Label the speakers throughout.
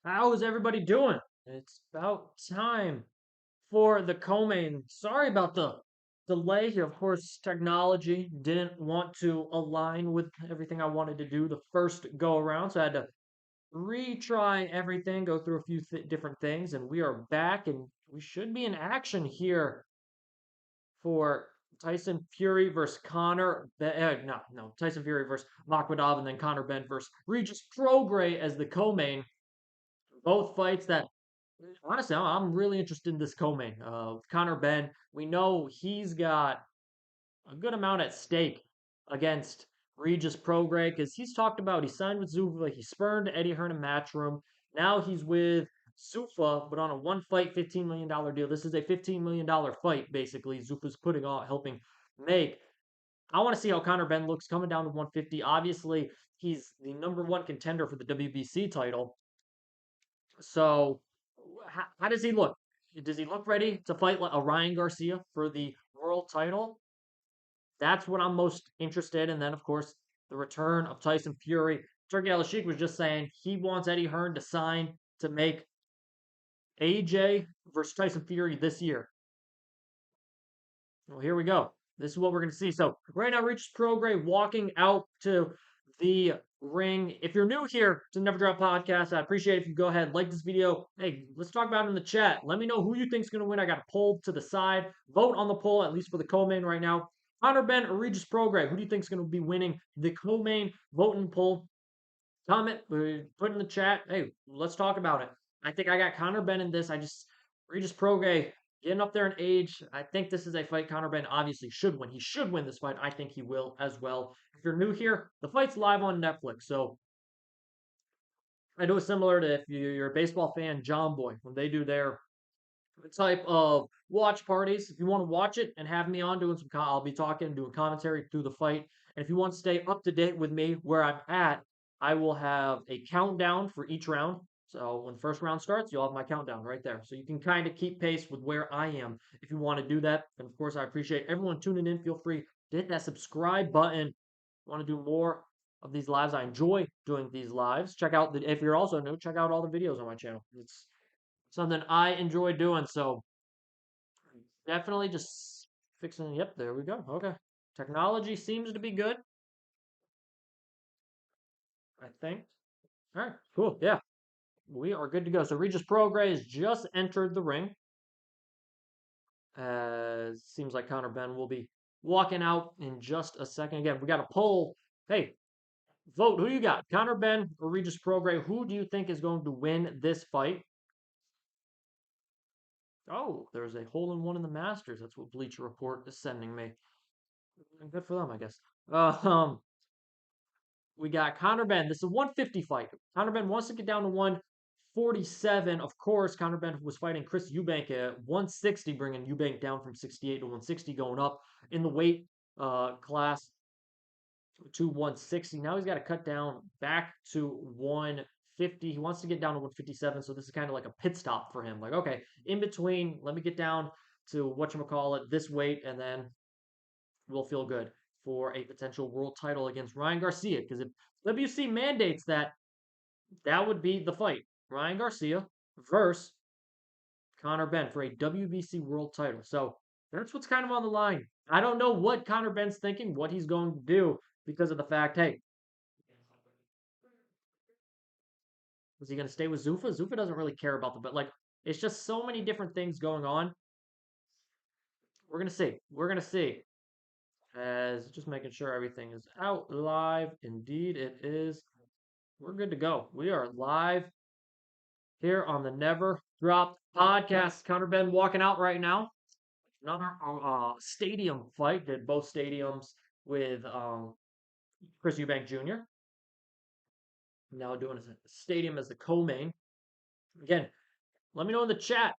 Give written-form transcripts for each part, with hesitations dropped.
Speaker 1: How is everybody doing? It's about time for the co-main. Sorry about the delay here. Of course, technology didn't want to align with everything I wanted to do the first go around, so I had to retry everything, go through a few different things, and we are back, and we should be in action here for Tyson Fury versus Tyson Fury versus Makhmudov, and then Conor Benn versus Regis Prograis as the co-main. Both fights that honestly, I'm really interested in this co-main. Conor Benn, we know he's got a good amount at stake against Regis Prograis because he's talked about he signed with Zuffa, he spurned Eddie Hearn in Matchroom. Now he's with Zuffa, but on a one fight, $15 million deal. This is a $15 million fight, basically. Zuffa's putting on, helping make. I want to see how Conor Benn looks coming down to 150. Obviously, he's the number one contender for the WBC title. So, how does he look? Does he look ready to fight like a Ryan Garcia for the world title? That's what I'm most interested in. And then, of course, the return of Tyson Fury. Turkey Al Sheikh was just saying he wants Eddie Hearn to sign to make AJ versus Tyson Fury this year. Well, here we go. This is what we're going to see. So right now, Regis Prograis walking out to the ring. If you're new here to Never Drop Podcast, I appreciate it if you go ahead, like this video. Hey, let's talk about it in the chat. Let me know who you think's going to win. I got a poll to the side. Vote on the poll, at least for the co-main right now. Conor Benn or Regis Prograis, who do you think's going to be winning the co-main voting poll? Comment, put in the chat. Hey, let's talk about it. I think I got Conor Benn in this. Regis Prograis getting up there in age. I think this is a fight Conor Benn obviously should win. He should win this fight. I think he will as well. If you're new here, the fight's live on Netflix. So I know it's similar to if you're a baseball fan, John Boy, when they do their type of watch parties. If you want to watch it and have me on doing I'll be talking, doing commentary through the fight. And if you want to stay up to date with me where I'm at, I will have a countdown for each round. So when the first round starts, you'll have my countdown right there. So you can kind of keep pace with where I am if you want to do that. And of course, I appreciate everyone tuning in. Feel free to hit that subscribe button. If you want to do more of these lives, I enjoy doing these lives. Check out if you're also new, check out all the videos on my channel. It's something I enjoy doing. So definitely just fixing. Yep, there we go. Okay. Technology seems to be good, I think. All right, cool. Yeah, we are good to go. So Regis Prograis just entered the ring. Seems like Conor Benn will be walking out in just a second. Again, we got a poll. Hey, vote. Who you got? Conor Benn or Regis Prograis? Who do you think is going to win this fight? Oh, there's a hole in one in the Masters. That's what Bleacher Report is sending me. Good for them, I guess. We got Conor Benn. This is a 150 fight. Conor Benn wants to get down to 147. Of course, Conor Benn was fighting Chris Eubank at 160, bringing Eubank down from 68 to 160, going up in the weight class to 160. Now he's got to cut down back to 150. He wants to get down to 157. So this is kind of like a pit stop for him. Like, okay, in between, let me get down to whatchamacallit, this weight, and then we'll feel good for a potential world title against Ryan Garcia. Because if WC mandates that, that would be the fight. Ryan Garcia versus Conor Benn for a WBC world title. So that's what's kind of on the line. I don't know what Conor Benn's thinking, what he's going to do because of the fact, hey, is he going to stay with Zuffa? Zuffa doesn't really care about the, but like, it's just so many different things going on. We're going to see. We're going to see. As just making sure everything is out live. Indeed, it is. We're good to go. We are live here on the Never Drop podcast. Conor Benn walking out right now. Another stadium fight. Did both stadiums with Chris Eubank Jr. Now doing a stadium as the co-main. Again, let me know in the chat.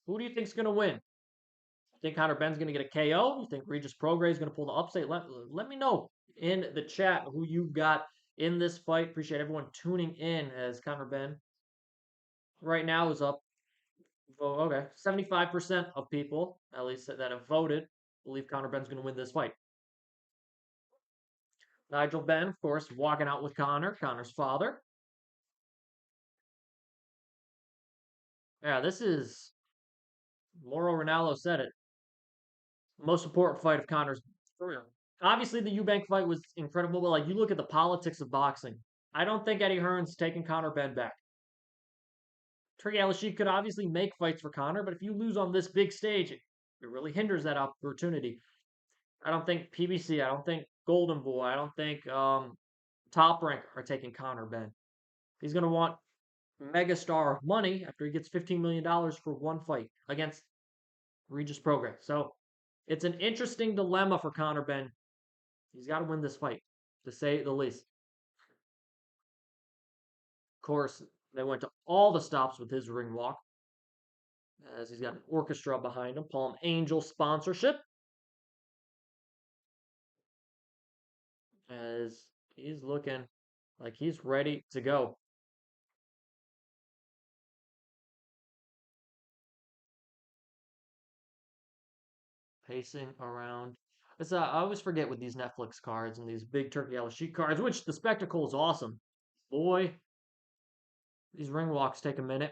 Speaker 1: Who do you think's going to win? You think Conor Benn's going to get a KO? You think Regis Prograis is going to pull the upset? Let me know in the chat who you got in this fight. Appreciate everyone tuning in as Conor Benn right now is up. Okay, 75% of people, at least that have voted, believe Conor Benn's going to win this fight. Nigel Benn, of course, walking out with Conor, Conor's father. Yeah, this is Mauro Ranallo said it. Most important fight of Conor's career. Obviously, the Eubank fight was incredible, but like you look at the politics of boxing, I don't think Eddie Hearn's taking Conor Benn back. Trey Alashik could obviously make fights for Conor, but if you lose on this big stage, it really hinders that opportunity. I don't think PBC, I don't think Golden Boy, I don't think Top Rank are taking Conor Benn. He's going to want megastar money after he gets $15 million for one fight against Regis Prograis. So it's an interesting dilemma for Conor Benn. He's got to win this fight, to say the least. Of course, they went to all the stops with his ring walk, as he's got an orchestra behind him, Palm Angel sponsorship, as he's looking like he's ready to go. Pacing around. I always forget with these Netflix cards and these big Turkey Al Sheik cards, which the spectacle is awesome. Boy, these ring walks take a minute.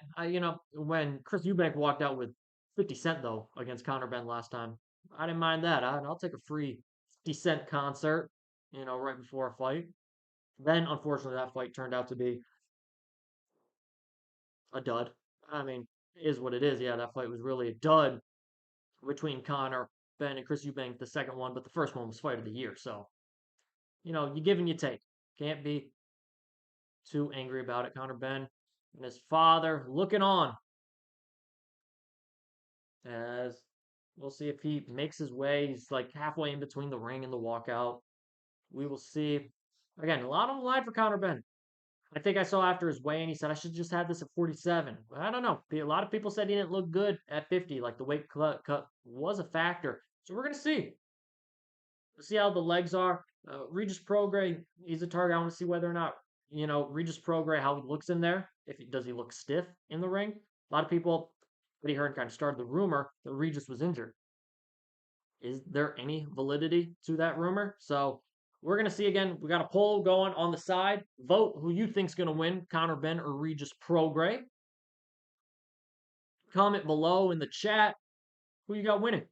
Speaker 1: When Chris Eubank walked out with 50 Cent though against Conor Benn last time, I didn't mind that. I'll take a free 50 Cent concert, right before a fight. Then, unfortunately, that fight turned out to be a dud. I mean, is what it is. Yeah, that fight was really a dud between Conor Benn and Chris Eubank, the second one, but the first one was fight of the year. So, you give and you take. Can't be too angry about it. Conor Benn and his father looking on as we'll see if he makes his way. He's like halfway in between the ring and the walkout. We will see. Again, a lot on the line for Conor Benn. I think I saw after his weigh-in, he said, I should just have this at 47. I don't know. A lot of people said he didn't look good at 50. Like the weight cut was a factor. So we're going to see. We'll see how the legs are. Regis Prograis, he's a target. I want to see whether or not, Regis Prograis, how he looks in there. Does he look stiff in the ring? A lot of people, Eddie Hearn kind of started the rumor that Regis was injured. Is there any validity to that rumor? So we're going to see again. We got a poll going on the side. Vote who you think's going to win, Conor Benn or Regis Prograis. Comment below in the chat who you got winning.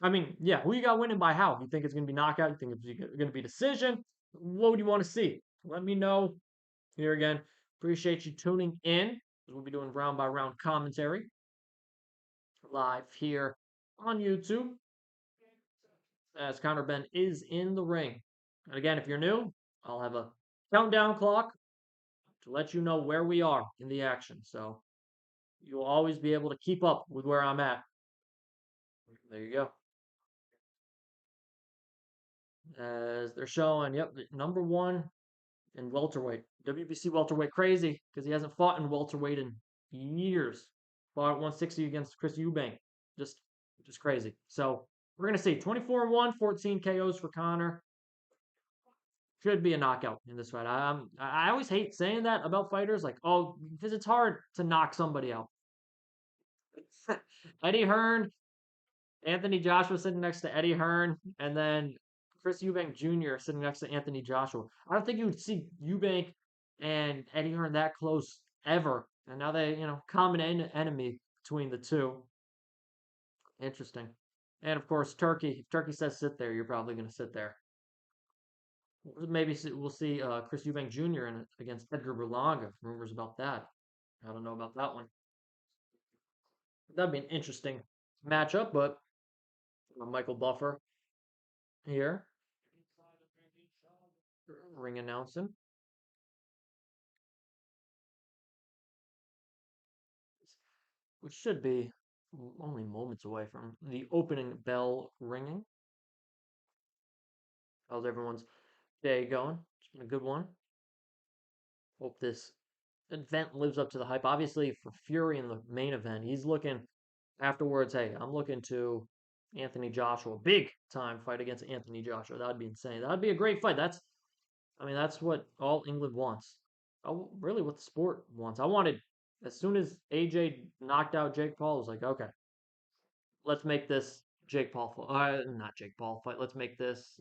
Speaker 1: I mean, yeah, who you got winning by how? You think it's going to be knockout? You think it's going to be decision? What would you want to see? Let me know. Here again, appreciate you tuning in. We'll be doing round by round commentary live here on YouTube as Conor Benn is in the ring. And again, if you're new, I'll have a countdown clock to let you know where we are in the action. So you'll always be able to keep up with where I'm at. There you go. As they're showing, yep, number one in welterweight. WBC welterweight crazy because he hasn't fought in welterweight in years. Fought at 160 against Chris Eubank. Just crazy. So we're going to see 24-1, 14 KOs for Conor. Should be a knockout in this fight. I always hate saying that about fighters, like, oh, because it's hard to knock somebody out. Eddie Hearn, Anthony Joshua sitting next to Eddie Hearn, and then Chris Eubank Jr. sitting next to Anthony Joshua. I don't think you would see Eubank and Eddie Hearn that close ever. And now they, common enemy between the two. Interesting. And of course, Turkey. If Turkey says sit there, you're probably going to sit there. Maybe we'll see Chris Eubank Jr. Against Edgar Berlanga. Rumors about that. I don't know about that one. That'd be an interesting matchup, but Michael Buffer here. Ring announcing. Which should be only moments away from the opening bell ringing. How's everyone's day going? It's been a good one. Hope this event lives up to the hype. Obviously, for Fury in the main event, he's looking afterwards. Hey, I'm looking to Anthony Joshua, big time fight against Anthony Joshua. That'd be insane. That'd be a great fight. That's what all England wants. Oh, really, what the sport wants. I wanted as soon as AJ knocked out Jake Paul, I was like, okay, let's make this Jake Paul fight. Not Jake Paul fight. Let's make this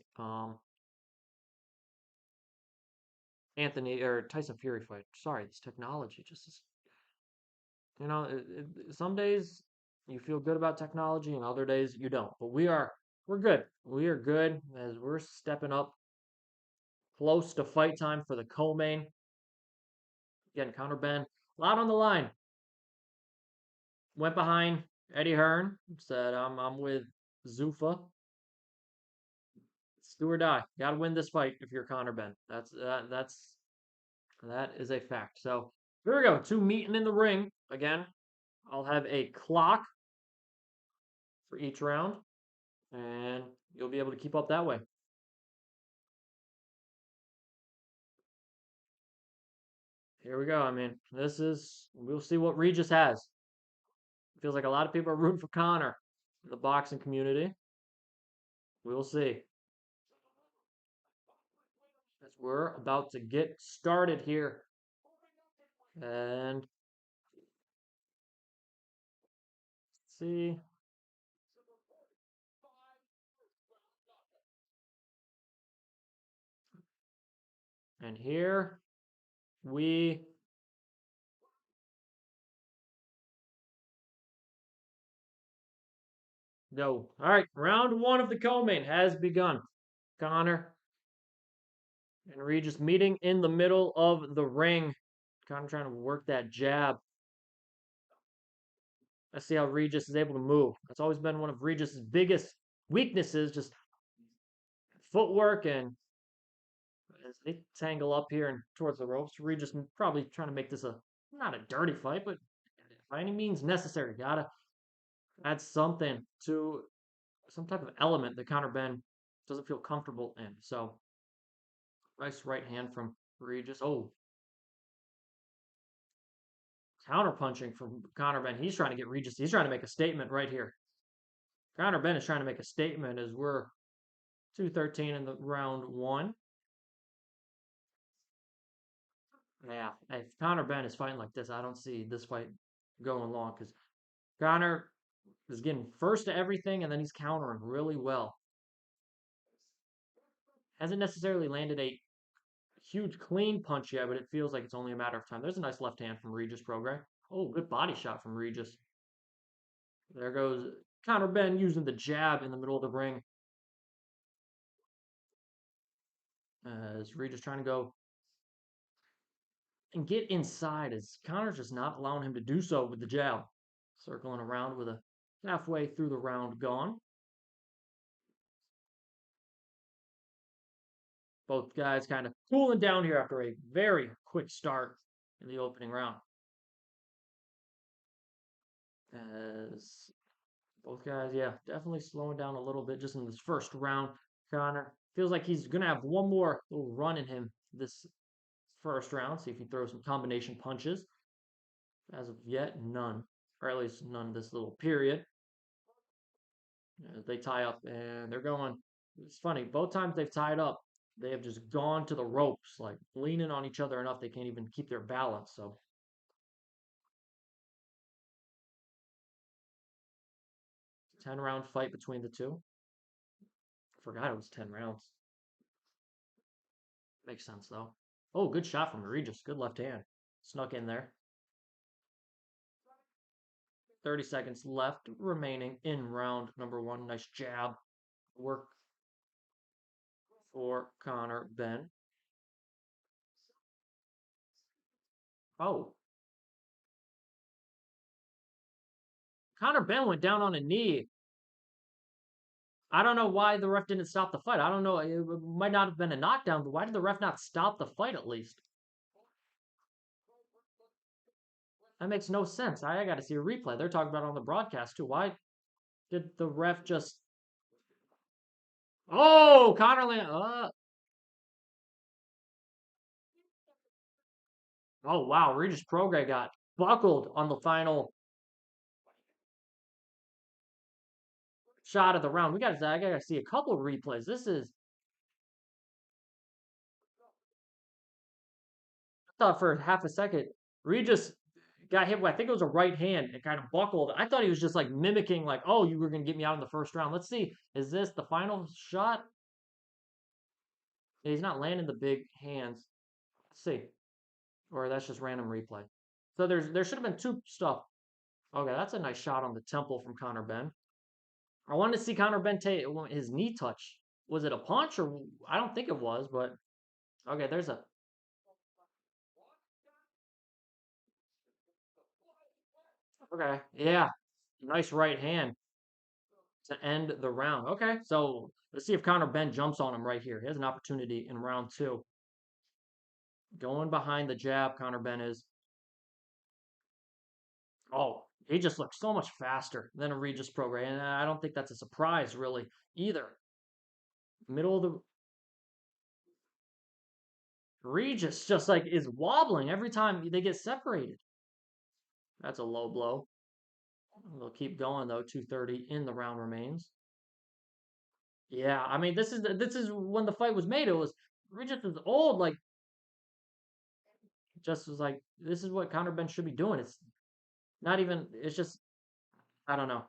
Speaker 1: Anthony or Tyson Fury fight. Sorry, this technology just is You know, some days you feel good about technology, and other days you don't. But we're good. We are good as we're stepping up close to fight time for the co-main. Again, Conor Benn, a lot on the line. Went behind Eddie Hearn, said, I'm with Zuffa. It's do or die. Got to win this fight if you're Conor Benn. That is a fact. So here we go. Two meeting in the ring again. I'll have a clock for each round, and you'll be able to keep up that way. Here we go. I mean, we'll see what Regis has. Feels like a lot of people are rooting for Conor in the boxing community. We'll see. As we're about to get started here. And let's see. And here we go. All right, round one of the co-main has begun. Conor and Regis meeting in the middle of the ring. Conor trying to work that jab. Let's see how Regis is able to move. That's always been one of Regis's biggest weaknesses, just footwork. And as they tangle up here and towards the ropes, Regis probably trying to make this not a dirty fight, but by any means necessary. Gotta add something to some type of element that Conor Benn doesn't feel comfortable in. So nice right hand from Regis. Oh, counter punching from Conor Benn. He's trying to get Regis. He's trying to make a statement right here. Conor Benn is trying to make a statement as we're 2:13 in the round one. Yeah, if Conor Benn is fighting like this, I don't see this fight going long because Conor is getting first to everything and then he's countering really well. Hasn't necessarily landed a huge clean punch yet, but it feels like it's only a matter of time. There's a nice left hand from Regis Prograis. Oh, good body shot from Regis. There goes Conor Benn using the jab in the middle of the ring. As Regis trying to go and get inside as Conor's just not allowing him to do so with the jab. Circling around with a halfway through the round gone. Both guys kind of cooling down here after a very quick start in the opening round. As both guys, yeah, definitely slowing down a little bit just in this first round. Conor feels like he's going to have one more little run in him this first round. See if he throws some combination punches. As of yet, none. Or at least none this little period. As they tie up and they're going. It's funny, both times they've tied up, they have just gone to the ropes, like leaning on each other enough they can't even keep their balance. So 10-round fight between the two. I forgot it was 10 rounds. Makes sense though. Oh, good shot from Regis. Good left hand. Snuck in there. 30 seconds left remaining in round number one. Nice jab work for Conor Benn. Oh, Conor Benn went down on a knee. I don't know why the ref didn't stop the fight. I don't know. It might not have been a knockdown, but why did the ref not stop the fight at least? That makes no sense. I got to see a replay. They're talking about it on the broadcast too. Why did the ref just? Oh, Conor land. Oh wow, Regis Prograis got buckled on the final shot of the round. I gotta see a couple of replays. This is. I thought for half a second Regis got hit with, I think it was a right hand and kind of buckled. I thought he was just like mimicking, like, oh, you were gonna get me out in the first round. Let's see, is this the final shot? Yeah, he's not landing the big hands. Let's see, or that's just random replay. So there should have been two stuff. Okay, that's a nice shot on the temple from Conor Benn. I wanted to see Conor Benn take his knee touch. Was it a punch or I don't think it was, but okay, there's a okay, yeah, nice right hand to end the round. Okay, so let's see if Conor Benn jumps on him right here. He has an opportunity in round two. Going behind the jab, Conor Benn is. Oh, he just looks so much faster than a Regis Prograis, and I don't think that's a surprise really either. Middle of the Regis just like is wobbling every time they get separated. That's a low blow. They'll keep going though. 230 in the round remains. Yeah, I mean this is when the fight was made. It was Regis is old, like just was like this is what Conor Benn should be doing. It's not even. It's just I don't know.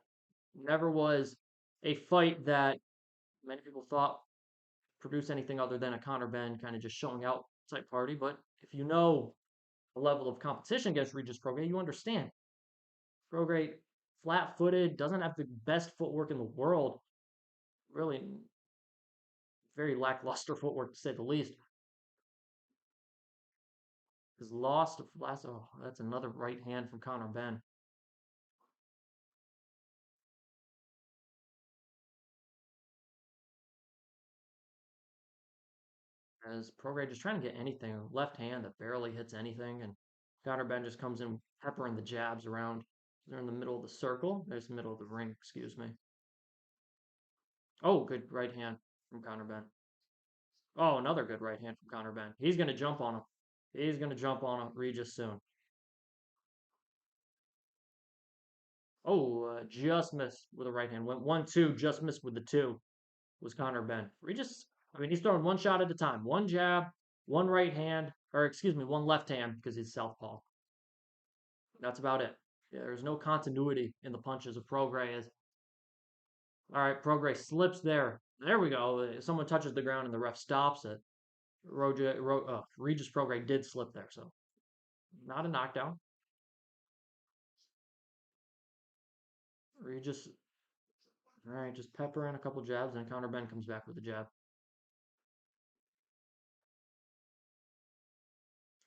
Speaker 1: Never was a fight that many people thought produce anything other than a Conor Benn kind of just showing out type party. But if you know the level of competition against Regis Prograis, you understand. Prograis flat-footed, doesn't have the best footwork in the world. Really very lackluster footwork to say the least. His lost last. Oh, that's another right hand from Conor Benn. As Prograis just trying to get anything, left hand that barely hits anything, and Conor Benn just comes in peppering the jabs around. They're in the middle of the circle. There's the middle of the ring, excuse me. Oh, good right hand from Conor Benn. Oh, another good right hand from Conor Benn. He's going to jump on him. He's going to jump on him Regis soon. Oh, just missed with a right hand. Went 1-2, just missed with the two. Was Conor Benn. Regis, I mean, he's throwing one shot at a time. One jab, one right hand, or excuse me, one left hand because he's southpaw. That's about it. Yeah, there's no continuity in the punches of Prograis. All right, Prograis slips there. There we go. Someone touches the ground and the ref stops it. Regis Prograis did slip there, so not a knockdown. Regis, all right, just pepper in a couple jabs, and Conor Benn comes back with a jab.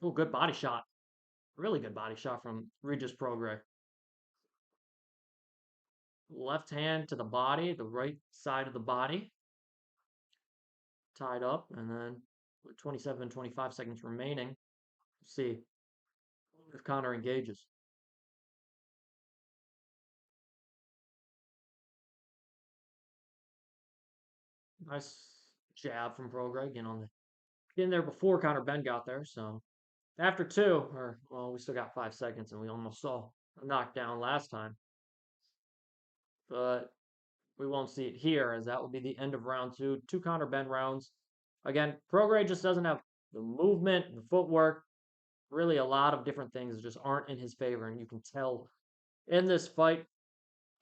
Speaker 1: Oh, good body shot. Really good body shot from Regis Prograis. Left hand to the body, the right side of the body, tied up, and then with 27, 25 seconds remaining, see if Conor engages. Nice jab from Prograis, getting there before Conor Benn got there. So after two, or well, we still got 5 seconds, and we almost saw a knockdown last time, but we won't see it here, as that will be the end of round two. Two Conor Benn rounds. Again, Prograis just doesn't have the movement, the footwork. Really, a lot of different things just aren't in his favor, and you can tell in this fight.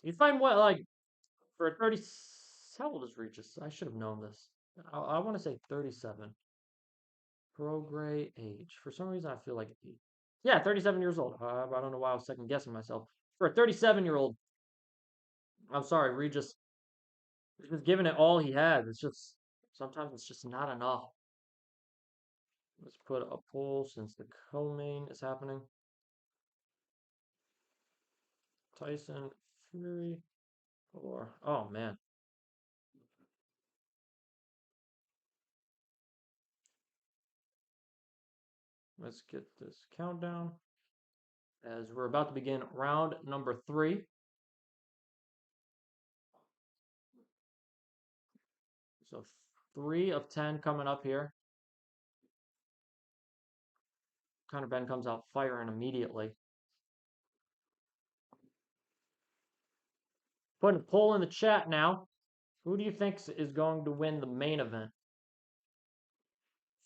Speaker 1: You find what like for a 30. How old is Regis? I should have known this. I want to say 37. Prograis age. For some reason, I feel like yeah, 37 years old. I don't know why I was second guessing myself. For a 37-year-old, I'm sorry, Regis is just giving it all he had. It's just sometimes it's just not enough. Let's put a poll since the co-main is happening. Tyson Fury or oh man. Let's get this countdown as we're about to begin round number 3. So 3 of 10 coming up here. Conor Benn comes out firing immediately. Putting a poll in the chat now. Who do you think is going to win the main event?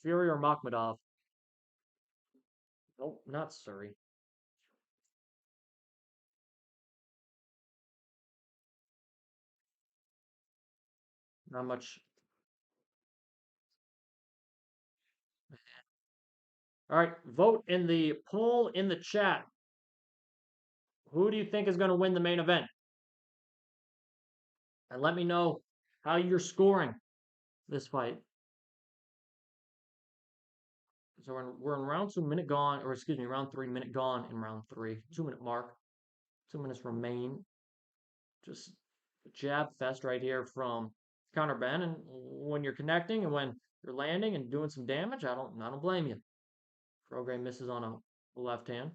Speaker 1: Fury or Makhmudov? Nope, not Surrey. Not much. All right, vote in the poll in the chat. Who do you think is going to win the main event? And let me know how you're scoring this fight. So we're in round 2, minute gone, or excuse me, round 3, minute gone in round 3. 2 minute mark. 2 minutes remain. Just a jab fest right here from Conor Benn. And when you're connecting and when you're landing and doing some damage, I don't blame you. Prograis misses on a left hand.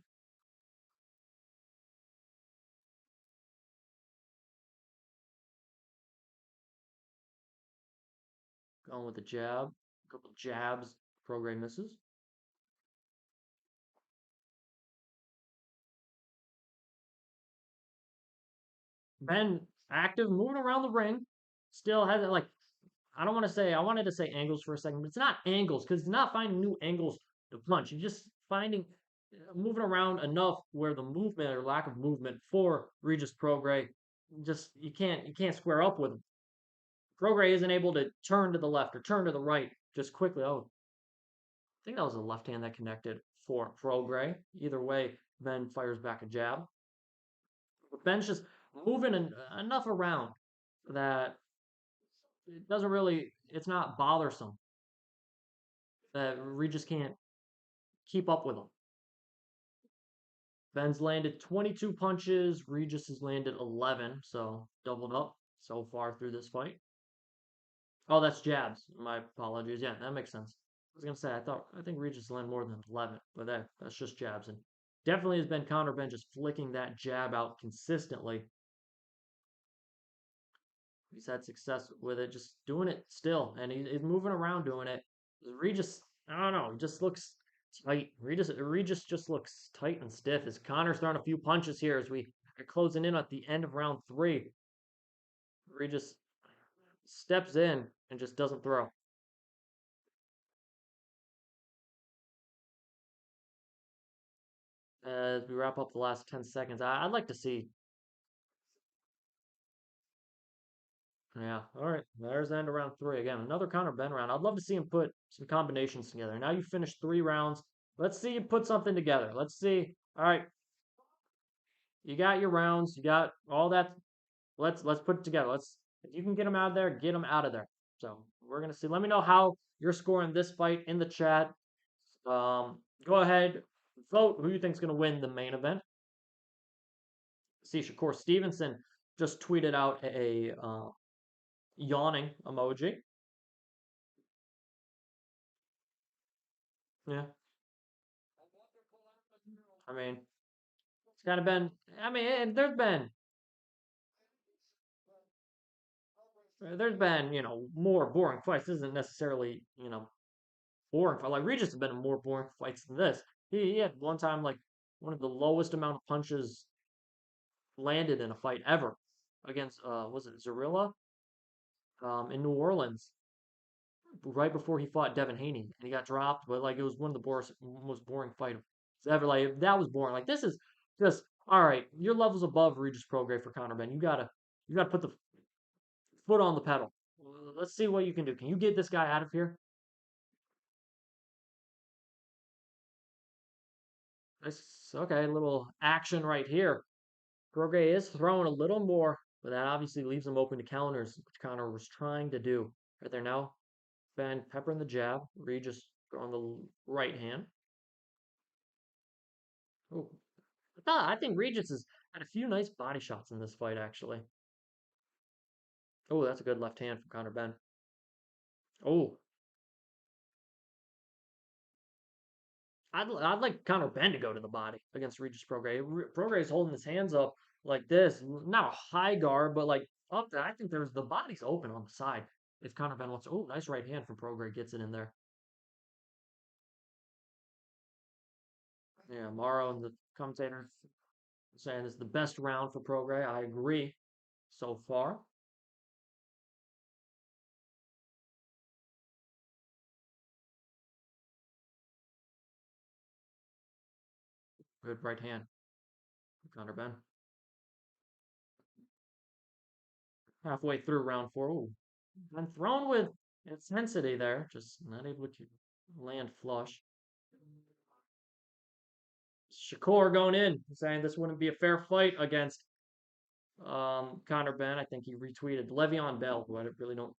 Speaker 1: Going with the jab. A couple jabs. Prograis misses. Benn active, moving around the ring. Still hasn't like I don't want to say I wanted to say angles for a second, but it's not angles because he's not finding new angles to punch. He's just finding moving around enough where the movement or lack of movement for Regis Prograis just you can't square up with him. Prograis isn't able to turn to the left or turn to the right just quickly. Oh, I think that was a left hand that connected for Prograis. Either way, Ben fires back a jab. But Ben's just moving enough around that it doesn't really it's not bothersome that Regis can't keep up with him. Ben's landed 22 punches. Regis has landed 11, so doubled up so far through this fight. Oh, that's jabs. My apologies. Yeah, that makes sense. I was gonna say I think Regis landed more than 11, but that's just jabs and definitely has been Conor Benn just flicking that jab out consistently. He's had success with it, just doing it still, and he's moving around doing it. Regis, I don't know, he just looks tight. Regis just looks tight and stiff as Conor's throwing a few punches here as we are closing in at the end of round 3. Regis steps in and just doesn't throw. As we wrap up the last 10 seconds, I'd like to see. Yeah, all right. There's the end of round 3. Again, another Conor Benn round. I'd love to see him put some combinations together. Now you finished 3 rounds. Let's see you put something together. Let's see. All right, you got your rounds. You got all that. Let's put it together. If you can get them out of there, get them out of there. So we're gonna see. Let me know how you're scoring this fight in the chat. Go ahead, vote who you think's gonna win the main event. See, Shakur Stevenson just tweeted out a yawning emoji. Yeah, I mean, it's kind of been. I mean, there's been more boring fights. This isn't necessarily boring fight. Like Regis has been in more boring fights than this. He had one time like one of the lowest amount of punches landed in a fight ever against was it Zarilla in New Orleans right before he fought Devin Haney and he got dropped. But like it was one of the most boring fights ever. Like that was boring. Like this is just all right. Your level's above Regis Prograis for Conor Benn. You gotta put the foot on the pedal. Let's see what you can do. Can you get this guy out of here? This okay, a little action right here. Prograis is throwing a little more, but that obviously leaves him open to counters, which Conor was trying to do. Right there now, Ben peppering the jab, Regis on the right hand. Oh, I think Regis has had a few nice body shots in this fight, actually. Oh, that's a good left hand from Conor Benn. Oh, I'd like Conor Benn to go to the body against Regis Prograis. Prograis is holding his hands up like this, not a high guard, but like up there. I think there's the body's open on the side. If Conor Benn wants, oh, nice right hand from Prograis, gets it in there. Yeah, Morrow and the commentator saying this is the best round for Prograis. I agree so far. Good right hand, Conor Benn. Halfway through round 4. Ooh, and thrown with intensity there, just not able to land flush. Shakur going in, saying this wouldn't be a fair fight against Conor Benn. I think he retweeted Le'Veon Bell, who I really don't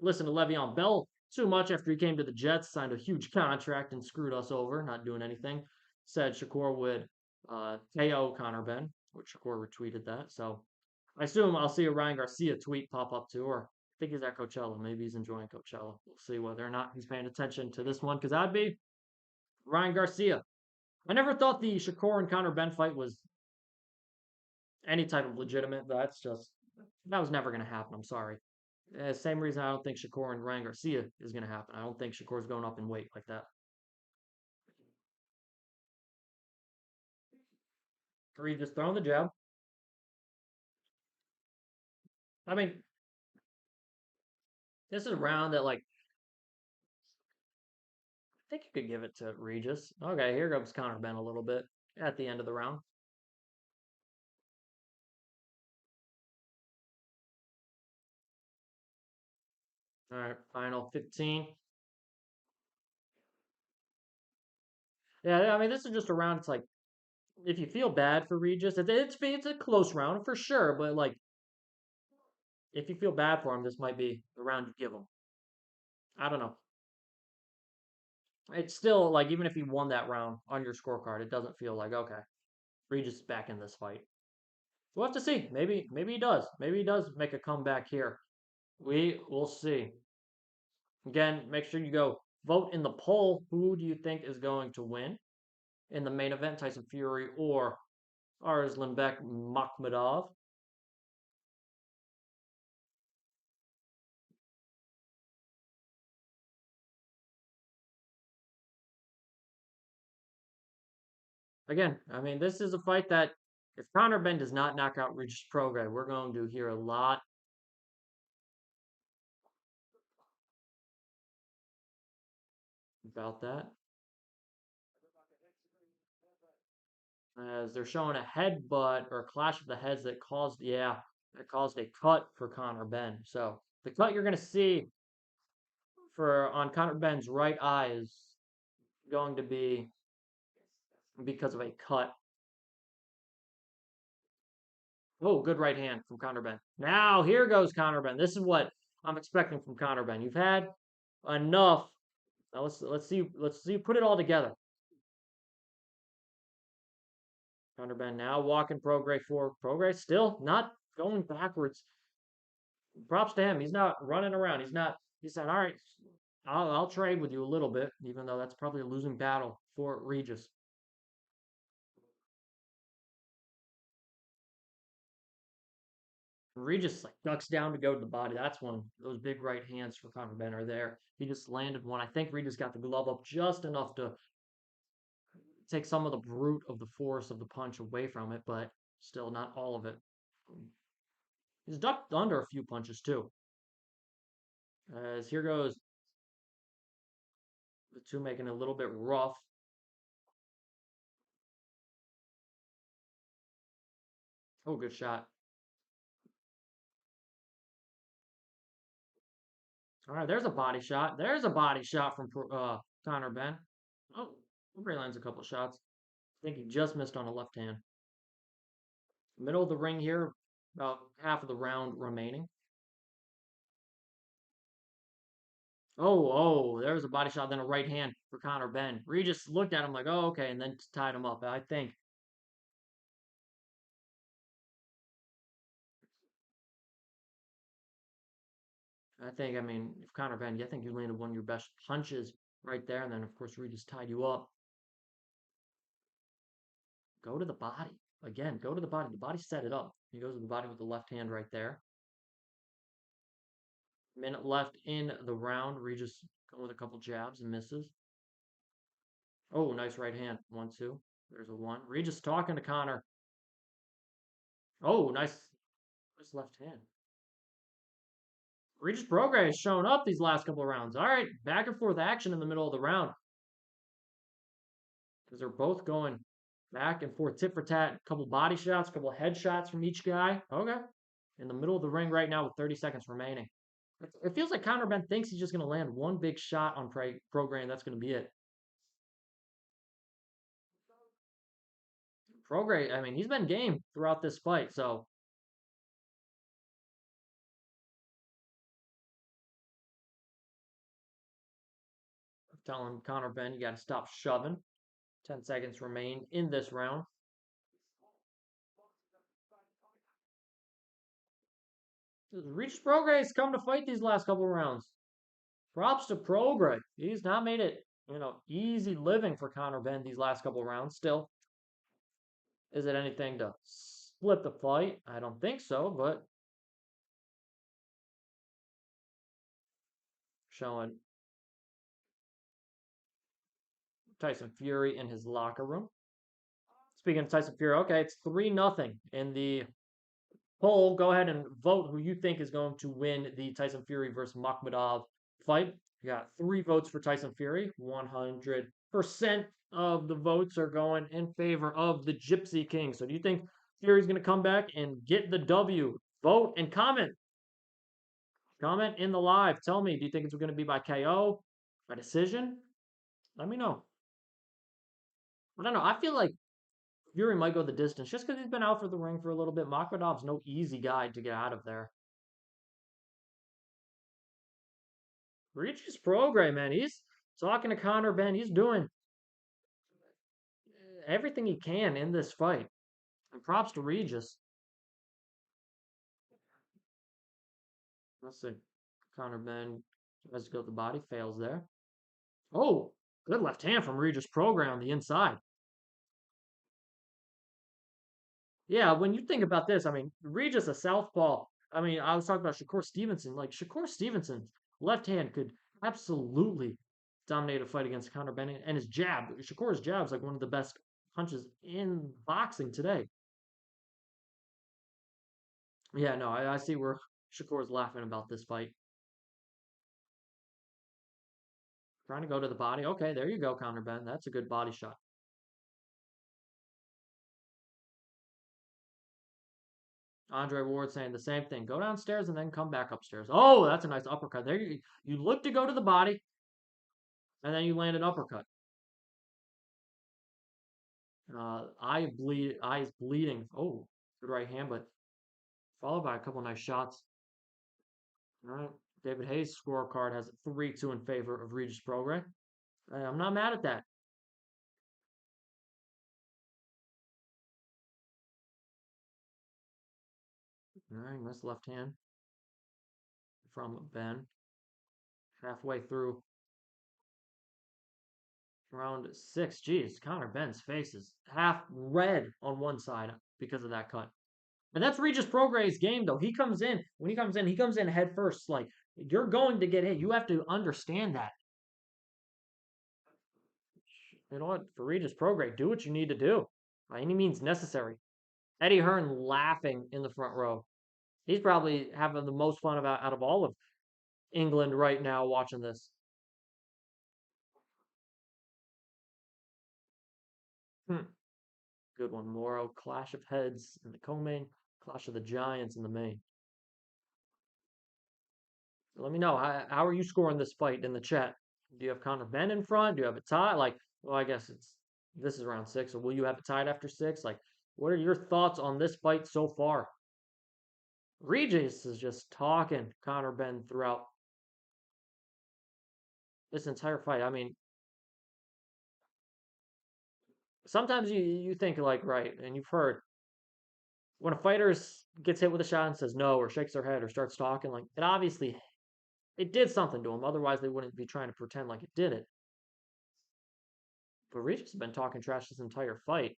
Speaker 1: listen to Le'Veon Bell too much after he came to the Jets, signed a huge contract and screwed us over, not doing anything. Said Shakur would KO Conor Benn, which Shakur retweeted that. So I assume I'll see a Ryan Garcia tweet pop up too, or I think he's at Coachella. Maybe he's enjoying Coachella. We'll see whether or not he's paying attention to this one, because I'd be Ryan Garcia. I never thought the Shakur and Conor Benn fight was any type of legitimate. That's just, that was never going to happen. I'm sorry. Same reason I don't think Shakur and Ryan Garcia is going to happen. I don't think Shakur's going up in weight like that. Three just throwing the jab. I mean, this is a round that, like, I think you could give it to Regis. Okay, here comes Conor Benn a little bit at the end of the round. All right, final 15. Yeah, I mean, this is just a round. It's like, if you feel bad for Regis, it's a close round for sure. But like, if you feel bad for him, this might be the round you give him. I don't know. It's still like, even if he won that round on your scorecard, it doesn't feel like, okay, Regis is back in this fight. We'll have to see. Maybe he does. Maybe he does make a comeback here. We will see. Again, make sure you go vote in the poll. Who do you think is going to win in the main event, Tyson Fury or Arslanbek Makhmudov? Again, I mean, this is a fight that if Conor Benn does not knock out Regis Prograis, we're going to hear a lot about that. As they're showing a headbutt or a clash of the heads that caused, yeah, that caused a cut for Conor Benn. So the cut you're going to see for on Conor Benn's right eye is going to be because of a cut. Oh, good right hand from Conor Benn. Now here goes Conor Benn. This is what I'm expecting from Conor Benn. You've had enough. Now let's see put it all together. Conor Benn now walking Prograis for Prograis still not going backwards. Props to him. He's not running around. He said, all right, I'll trade with you a little bit, even though that's probably a losing battle for Regis. Regis like ducks down to go to the body. That's when those big right hands for Conor Benn are there. He just landed one. I think Regis got the glove up just enough to take some of the brute of the force of the punch away from it, but still not all of it. He's ducked under a few punches too. As here goes the two making it a little bit rough. Oh, good shot. All right, there's a body shot. There's a body shot from Conor Benn. Oh, Prograis lands a couple shots. I think he just missed on a left hand. Middle of the ring here, about half of the round remaining. Oh, there's a body shot, then a right hand for Conor Benn. Regis looked at him like, oh, okay, and then tied him up. I mean, if Conor Benn, I think you landed one of your best punches right there, and then of course Regis tied you up. Go to the body. Again, go to the body. The body set it up. He goes to the body with the left hand right there. Minute left in the round. Regis going with a couple jabs and misses. Oh, nice right hand. 1-2. There's a one. Regis talking to Conor. Oh, nice left hand. Regis Prograis has shown up these last couple of rounds. All right, back and forth action in the middle of the round. Because they're both going back and forth, tit for tat. A couple body shots, a couple head shots from each guy. Okay. In the middle of the ring right now with 30 seconds remaining. It feels like Conor Benn thinks he's just going to land one big shot on Prograis, and that's going to be it. Prograis, I mean, he's been game throughout this fight, so I'm telling Conor Benn, you got to stop shoving. 10 seconds remain in this round. Regis Prograis come to fight these last couple rounds. Props to Prograis. He's not made it, easy living for Conor Benn these last couple rounds. Still, is it anything to split the fight? I don't think so, but showing Tyson Fury in his locker room. Speaking of Tyson Fury, okay, it's 3-0 in the poll. Go ahead and vote who you think is going to win the Tyson Fury versus Makhmudov fight. You got 3 votes for Tyson Fury. 100% of the votes are going in favor of the Gypsy King. So do you think Fury's going to come back and get the W? Vote and comment. Comment in the live. Tell me, do you think it's going to be by KO, by decision? Let me know. I don't know. I feel like Fury might go the distance just because he's been out for the ring for a little bit. Makhmudov's no easy guy to get out of there. Regis Prograis, man, he's talking to Conor Benn. He's doing everything he can in this fight. And props to Regis. Let's see. Conor Benn tries to go to the body, fails there. Oh, good left hand from Regis Prograis on the inside. Yeah, when you think about this, I mean, Regis a southpaw. I mean, I was talking about Shakur Stevenson. Like Shakur Stevenson's left hand could absolutely dominate a fight against Conor Benn, and his jab. Shakur's jab is like one of the best punches in boxing today. Yeah, no, I see where Shakur's laughing about this fight. Trying to go to the body. Okay, there you go, Conor Benn. That's a good body shot. Andre Ward saying the same thing. Go downstairs and then come back upstairs. Oh, that's a nice uppercut. There you look to go to the body, and then you land an uppercut. Eyes bleeding. Oh, good right hand, but followed by a couple nice shots. All right. David Hayes' scorecard has 3-2 in favor of Regis Prograis. I'm not mad at that. All right, nice left hand from Benn. Halfway through round 6. Geez, Conor Benn's face is half red on one side because of that cut. And that's Regis Prograis' game, though. When he comes in head first. Like, you're going to get hit. You have to understand that. You know what? For Regis Prograis, do what you need to do by any means necessary. Eddie Hearn laughing in the front row. He's probably having the most fun out of all of England right now watching this. Good one, Moro. Clash of heads in the co-main. Clash of the Giants in the main. Let me know. How are you scoring this fight in the chat? Do you have Conor Benn in front? Do you have it tied? Like, well, I guess this is round 6. So will you have it tied after 6? Like, what are your thoughts on this fight so far? Regis is just talking Conor Benn throughout this entire fight. I mean, sometimes you think like, right, and you've heard when a fighter gets hit with a shot and says no or shakes their head or starts talking, like it did something to him. Otherwise, they wouldn't be trying to pretend like it didn't. But Regis has been talking trash this entire fight.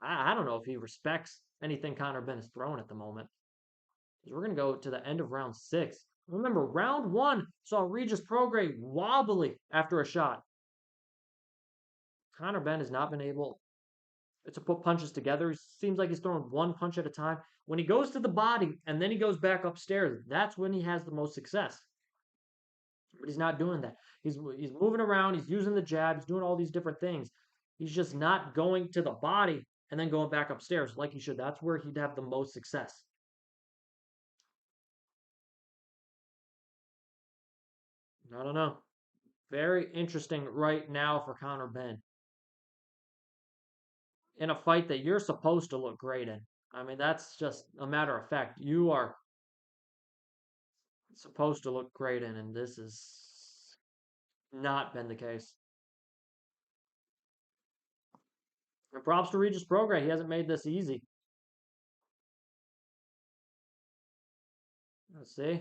Speaker 1: I don't know if he respects anything Conor Benn is throwing at the moment. We're going to go to the end of round 6. Remember, round 1 saw Regis Prograis wobbly after a shot. Conor Benn has not been able to put punches together. He seems like he's throwing one punch at a time. When he goes to the body and then he goes back upstairs, that's when he has the most success. But he's not doing that. He's moving around. He's using the jab. He's doing all these different things. He's just not going to the body and then going back upstairs like he should. That's where he'd have the most success. I don't know. Very interesting right now for Conor Benn. in a fight that you're supposed to look great in. I mean, that's just a matter of fact. You are supposed to look great in, and this has not been the case. And props to Regis Prograis. He hasn't made this easy. Let's see.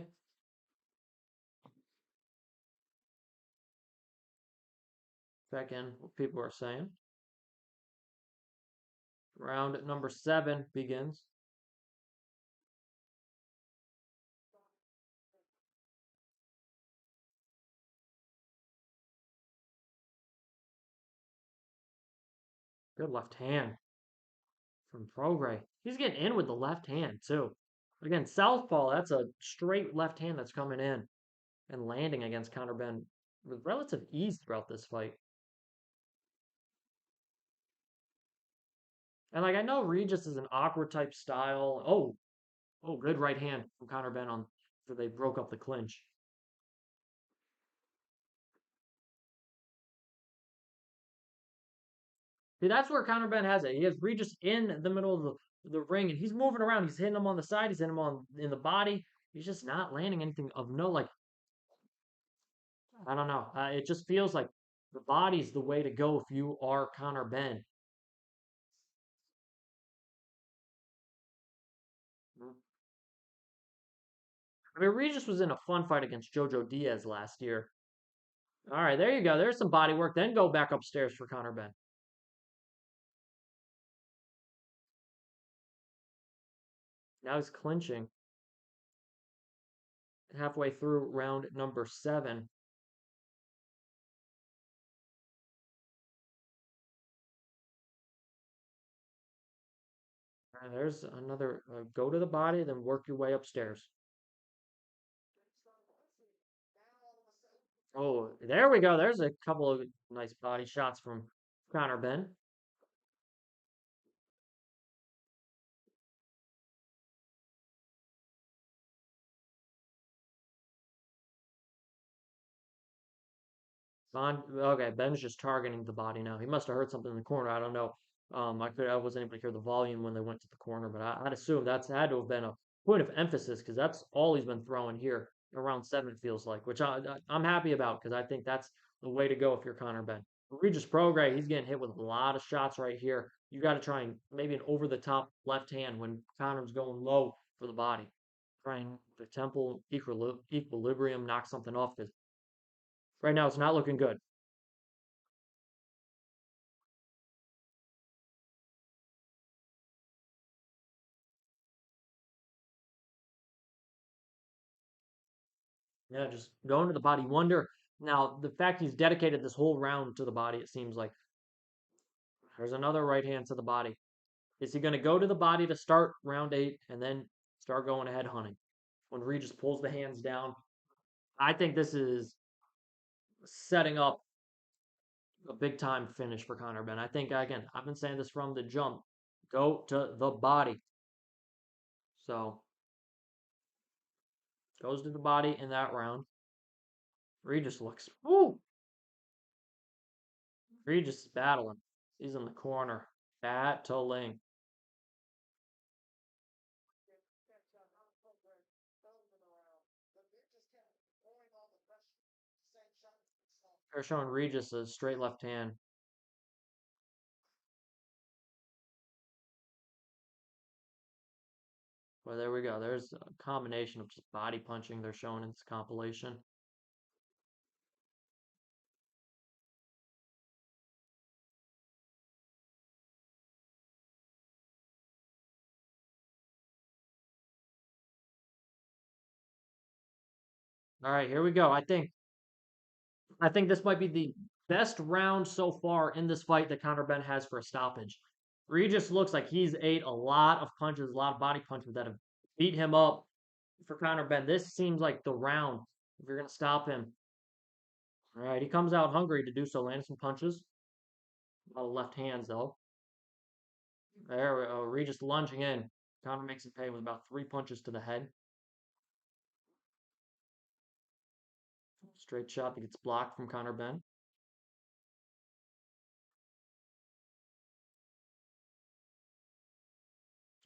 Speaker 1: Check in what people are saying. Round number 7 begins. Good left hand from Prograis. He's getting in with the left hand, too. Again, southpaw, that's a straight left hand that's coming in and landing against Conor Benn with relative ease throughout this fight. And like I know Regis is an awkward type style. Oh, good right hand from Conor Benn on so they broke up the clinch. See, that's where Conor Benn has it. He has Regis in the middle of the ring and he's moving around. He's hitting him on the side, he's hitting him on in the body. He's just not landing anything of no like I don't know. It just feels like the body's the way to go if you are Conor Benn. I mean, Regis was in a fun fight against Jojo Diaz last year. All right, there you go. There's some body work. Then go back upstairs for Conor Benn. Now he's clinching. Halfway through round number 7. All right, there's another go to the body, then work your way upstairs. Oh, there we go. There's a couple of nice body shots from Conor Benn. Okay, Ben's just targeting the body now. He must have heard something in the corner. I don't know. I wasn't able to hear the volume when they went to the corner, but I'd assume that's had to have been a point of emphasis because that's all he's been throwing here around 7 feels like, which I'm happy about because I think that's the way to go if you're Conor Benn. Regis Prograis, he's getting hit with a lot of shots right here. You got to try and maybe an over the top left hand when Conor's going low for the body. Trying the temple equilibrium, knock something off because right now it's not looking good. Yeah, just going to the body. Wonder now the fact he's dedicated this whole round to the body. It seems like there's another right hand to the body. Is he going to go to the body to start round 8 and then start going ahead hunting? When Regis pulls the hands down, I think this is setting up a big time finish for Conor Benn. I think again, I've been saying this from the jump. Go to the body. So goes to the body in that round. Regis looks. Woo! Regis is battling. He's in the corner, battling. They're showing Regis a straight left hand. Well, there we go. There's a combination of just body punching they're showing in this compilation. All right, here we go. I think this might be the best round so far in this fight that Conor Benn has for a stoppage. Regis looks like he's ate a lot of punches, a lot of body punches that have beat him up for Conor Benn. This seems like the round if you're gonna stop him. All right, he comes out hungry to do so, landing some punches. A lot of left hands though. There we go. Regis lunging in. Conor makes him pay with about 3 punches to the head. Straight shot that gets blocked from Conor Benn.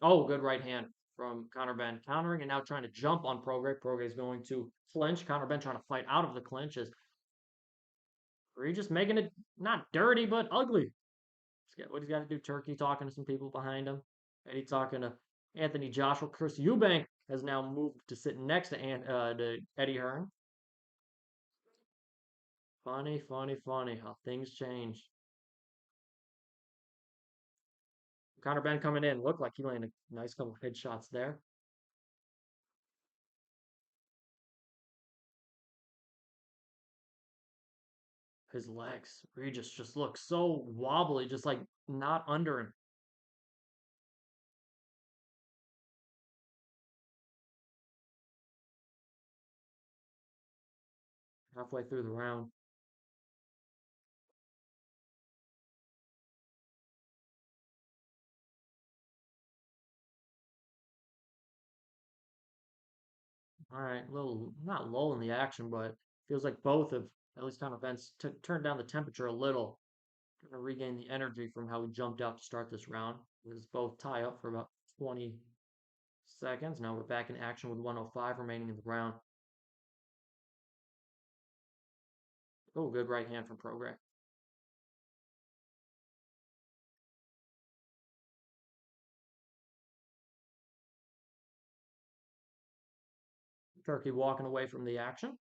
Speaker 1: Oh, good right hand from Conor Benn. Countering and now trying to jump on Prograis. Prograis is going to clinch. Conor Benn trying to fight out of the clinch. Is Regis making it not dirty, but ugly. What he's got to do. Turkey talking to some people behind him. Eddie talking to Anthony Joshua. Chris Eubank has now moved to sit next to Eddie Hearn. Funny, funny, funny how things change. Conor Benn coming in. Looked like he landed a nice couple of headshots there. His legs. Regis just looks so wobbly, just like not under him. Halfway through the round. All right, a little not lull in the action, but feels like both have at least kind of events turned down the temperature a little. Gonna regain the energy from how we jumped out to start this round. It was both tie up for about 20 seconds. Now we're back in action with 105 remaining in the round. Oh, good right hand from Prograis. Turkey walking away from the action.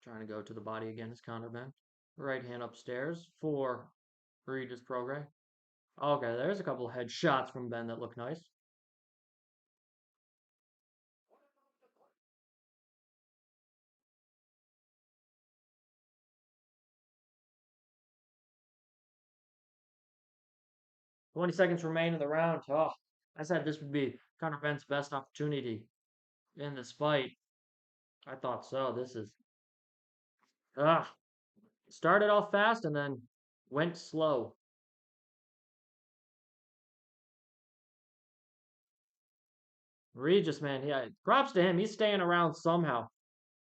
Speaker 1: Trying to go to the body again is Conor Benn. Right hand upstairs for Regis Prograis. Okay, there's a couple of headshots from Ben that look nice. 20 seconds remain in the round. Oh, I said this would be Conor Benn's best opportunity in this fight. I thought so. This is ah started off fast and then went slow. Regis, man, yeah, props to him. He's staying around somehow.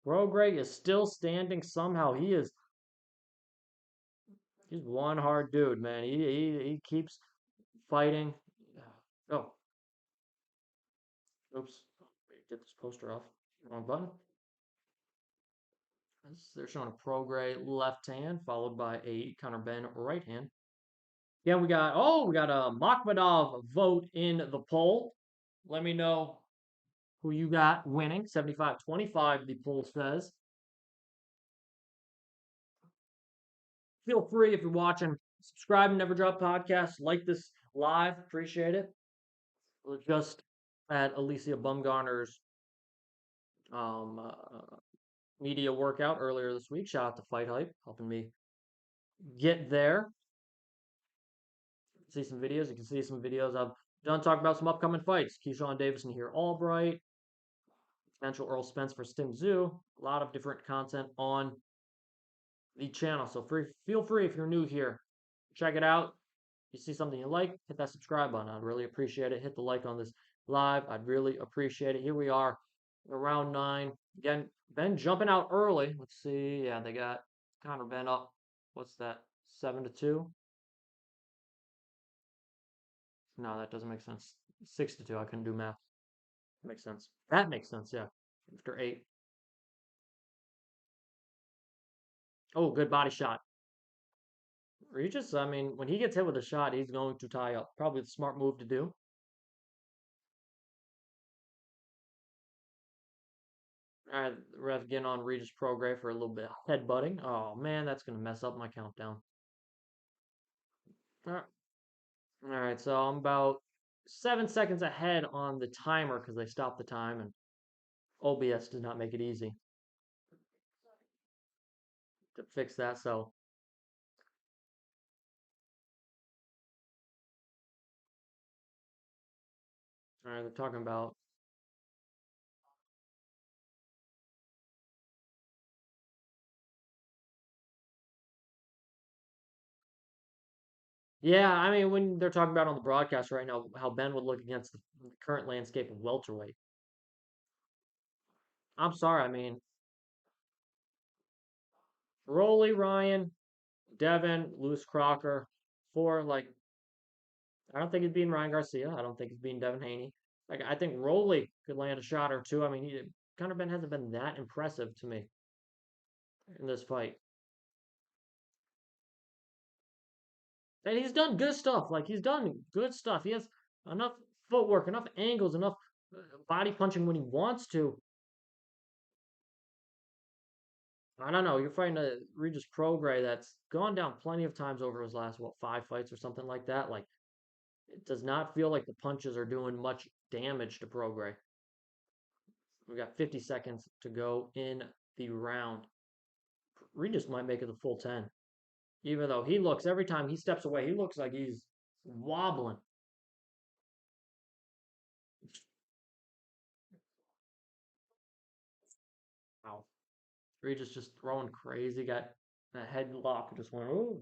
Speaker 1: Prograis is still standing somehow. He's one hard dude, man. He keeps fighting. Oh, oops. Get this poster off. Wrong button. They're showing a Prograis left hand, followed by a Conor Benn right hand. Yeah, we got a Makhmudov vote in the poll. Let me know who you got winning. 75-25, the poll says. Feel free if you're watching, subscribe and Never Drop Podcast. Like this live, appreciate it. We're just at Alicia Bumgarner's um, uh, media workout earlier this week. Shout out to Fight Hype, helping me get there. See some videos. You can see some videos. I've done talk about some upcoming fights. Keyshawn Davison here, Albright, potential Earl Spence for Sting Zoo. A lot of different content on the channel. So feel free if you're new here, check it out. If you see something you like, hit that subscribe button. I'd really appreciate it. Hit the like on this live. I'd really appreciate it. Here we are, around 9. Again, Ben jumping out early. Let's see. Yeah, they got Conor Benn up. What's that? 7-2. No, that doesn't make sense. 6-2. I couldn't do math. Makes sense. That makes sense. Yeah. After 8. Oh, good body shot. Regis, I mean, when he gets hit with a shot, he's going to tie up. Probably the smart move to do. All right, ref getting on Regis Prograis for a little bit of headbutting. Oh man, that's gonna mess up my countdown. All right, so I'm about 7 seconds ahead on the timer because they stopped the time and OBS did not make it easy to fix that. So, all right, they're talking about. Yeah, I mean, when they're talking about on the broadcast right now how Ben would look against the current landscape of welterweight. I'm sorry, I mean, Rolly Ryan, Devin, Lewis Crocker. 4, like, I don't think he's beating Ryan Garcia. I don't think he's beating Devin Haney. Like, I think Roley could land a shot or two. I mean, Conor Benn hasn't been that impressive to me in this fight. And he's done good stuff. Like, he's done good stuff. He has enough footwork, enough angles, enough body punching when he wants to. I don't know. You're fighting a Regis Prograis that's gone down plenty of times over his last, what, 5 fights or something like that. Like, it does not feel like the punches are doing much damage to Prograis. We got 50 seconds to go in the round. Regis might make it the full 10. Even though he looks, every time he steps away, he looks like he's wobbling. Wow. Regis just throwing crazy. Got a headlock. Just went, ooh.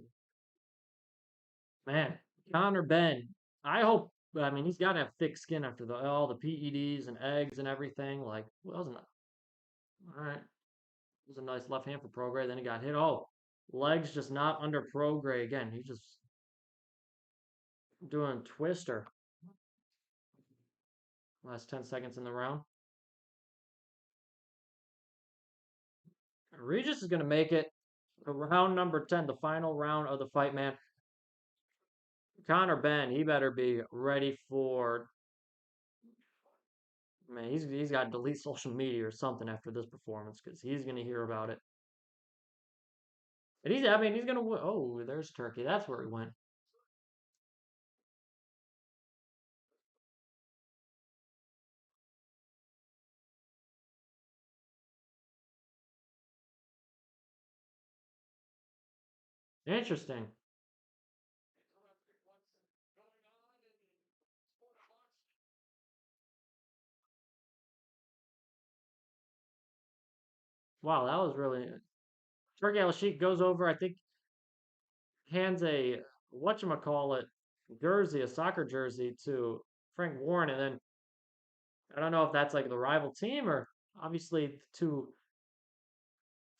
Speaker 1: Man, Conor Benn. I hope, I mean, he's got to have thick skin after all the PEDs and eggs and everything. Like, wasn't it? All right. It was a nice left hand for Prograis. Then he got hit. Oh, legs just not under Prograis again. He's just doing twister. Last 10 seconds in the round. Regis is going to make it round number 10, the final round of the fight, man. Conor Benn, he better be ready for, man, he's got to delete social media or something after this performance because he's going to hear about it. And he's going to win. Oh, there's Turkey. That's where he went. Interesting. Wow, that was really. Turkey Al-Sheikh goes over, I think, hands a, whatchamacallit, jersey, a soccer jersey to Frank Warren. And then I don't know if that's like the rival team or obviously to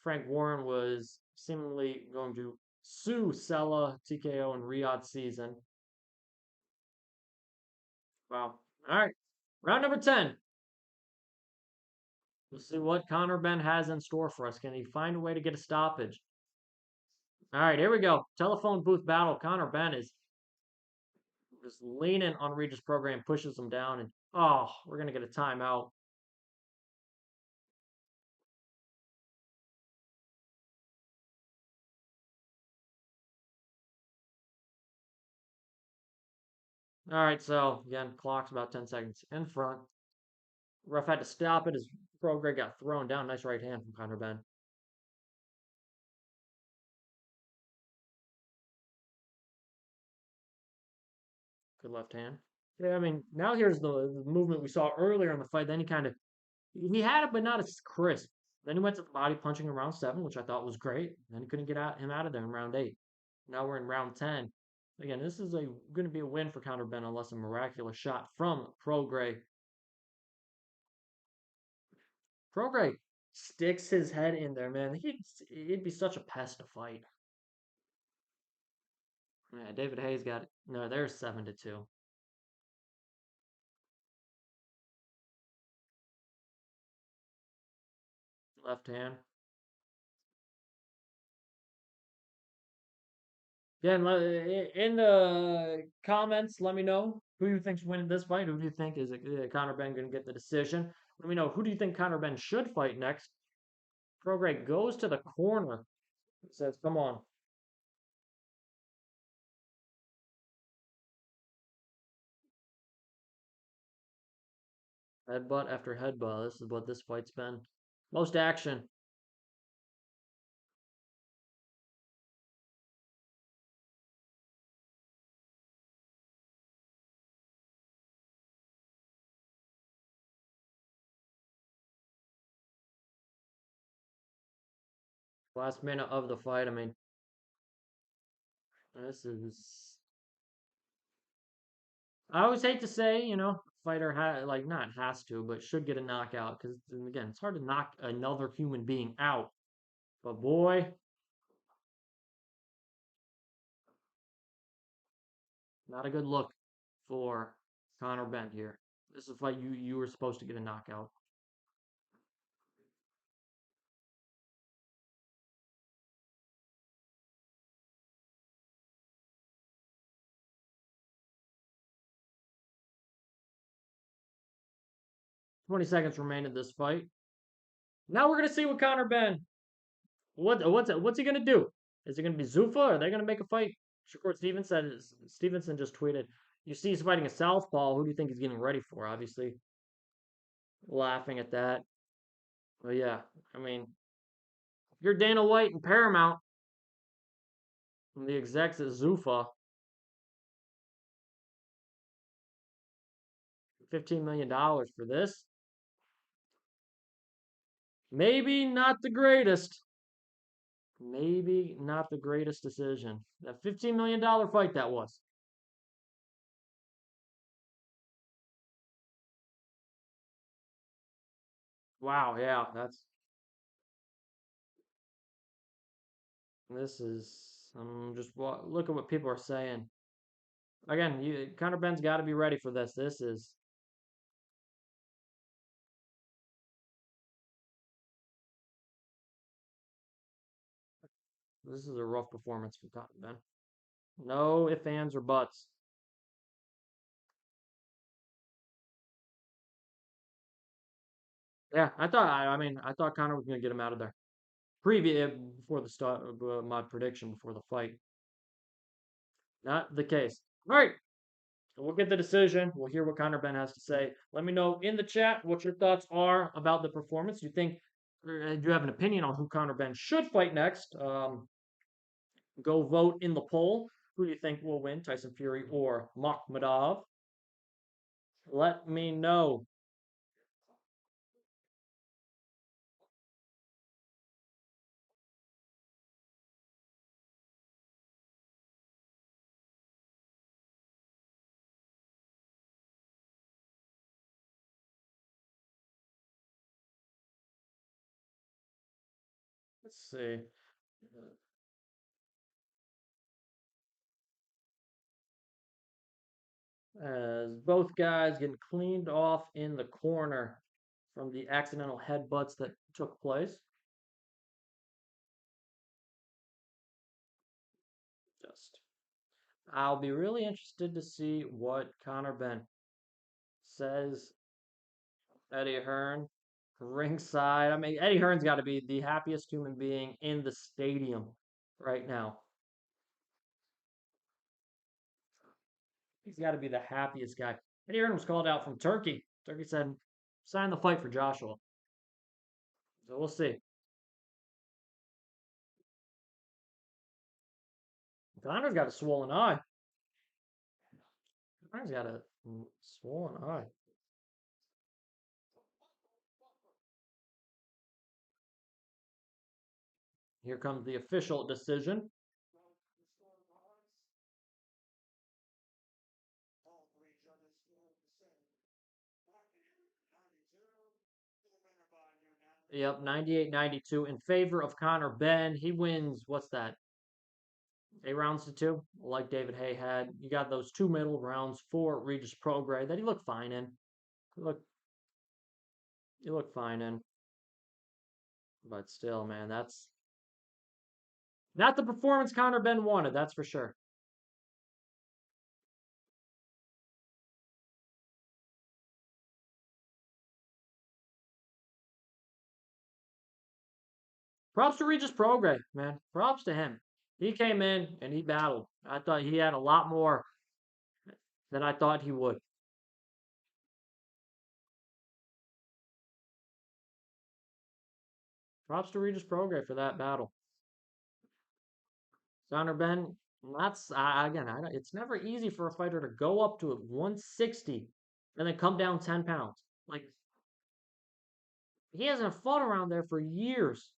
Speaker 1: Frank Warren was seemingly going to sue Sella, TKO, and Riyadh season. Wow. All right. Round number 10. We'll see what Conor Benn has in store for us. Can he find a way to get a stoppage? All right, here we go. Telephone booth battle. Conor Benn is just leaning on Regis Prograis and pushes him down. And, oh, we're going to get a timeout. All right, so again, clock's about 10 seconds in front. Ref had to stop it as Prograis got thrown down. Nice right hand from Conor Benn. Good left hand. Yeah, I mean, now here's the movement we saw earlier in the fight. Then he had it, but not as crisp. Then he went to the body punching in round 7, which I thought was great. Then he couldn't get him out of there in round 8. Now we're in round 10. Again, this is going to be a win for Conor Benn unless a miraculous shot from Prograis. Prograis sticks his head in there, man. It'd be such a pest to fight. Yeah, David Hayes got it. No, there's 7-2. Left hand. Again, in the comments, let me know who you think's winning this fight. Who do you think is Conor Benn going to get the decision? Let me know who do you think Conor Benn should fight next. Prograis goes to the corner. Says, "Come on." Headbutt after headbutt. This is what this fight's been. Most action. Last minute of the fight. I mean, this is. I always hate to say, fighter not has to, but should get a knockout because again, it's hard to knock another human being out. But boy, Not a good look for Conor Benn here. This is a fight you were supposed to get a knockout. 20 seconds remain in this fight. Now we're gonna see what Conor Benn. What's he gonna do? Is it gonna be Zuffa? Are they gonna make a fight? Shakur Stevenson just tweeted. You see, he's fighting a southpaw. Who do you think he's getting ready for? Obviously, laughing at that. But yeah, I mean, if you're Dana White and Paramount, and the execs at Zuffa, $15 million for this. Maybe not the greatest. Maybe not the greatest decision. That $15 million fight that was. Wow, yeah, that's this is just look at what people are saying. Again, Conor Benn's got to be ready for this. This is a rough performance for Conor Benn. No ifs, ands, or buts. Yeah, I thought Conor was gonna get him out of there. Before the start of my prediction before the fight. Not the case. All right, so we'll get the decision. We'll hear what Conor Benn has to say. Let me know in the chat what your thoughts are about the performance. Do you have an opinion on who Conor Benn should fight next? Go vote in the poll. Who do you think will win, Tyson Fury or Makhmudov? Let me know. Let's see. As both guys getting cleaned off in the corner from the accidental headbutts that took place. Just, I'll be really interested to see what Conor Benn says. Eddie Hearn, ringside. I mean, Eddie Hearn's got to be the happiest human being in the stadium right now. He's got to be the happiest guy. Eddie Hearn was called out from Turkey. Turkey said, sign the fight for Joshua. So we'll see. Conor's got a swollen eye. Conor's got a swollen eye. Here comes the official decision. Yep, 98-92 in favor of Conor Benn. He wins, what's that? 8 rounds to 2, like David Haye had. You got those 2 middle rounds for Regis Prograis that he looked fine in. He looked fine in. But still, man, that's not the performance Conor Benn wanted, that's for sure. Props to Regis Prograis, man. Props to him. He came in and he battled. I thought he had a lot more than I thought he would. Props to Regis Prograis for that battle. Conor Benn, that's again, it's never easy for a fighter to go up to 160 and then come down 10 pounds. Like, he hasn't fought around there for years.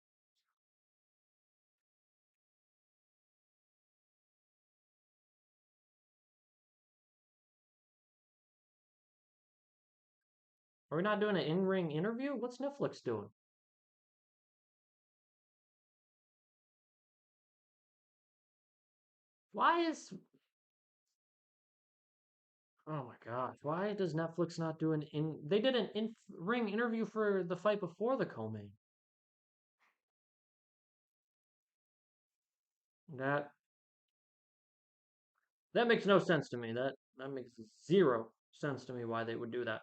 Speaker 1: Are we not doing an in-ring interview? What's Netflix doing? Why is Oh my gosh, why does Netflix not do an in? They did an in-ring interview for the fight before the co-main. That that makes no sense to me. That makes zero sense to me why they would do that.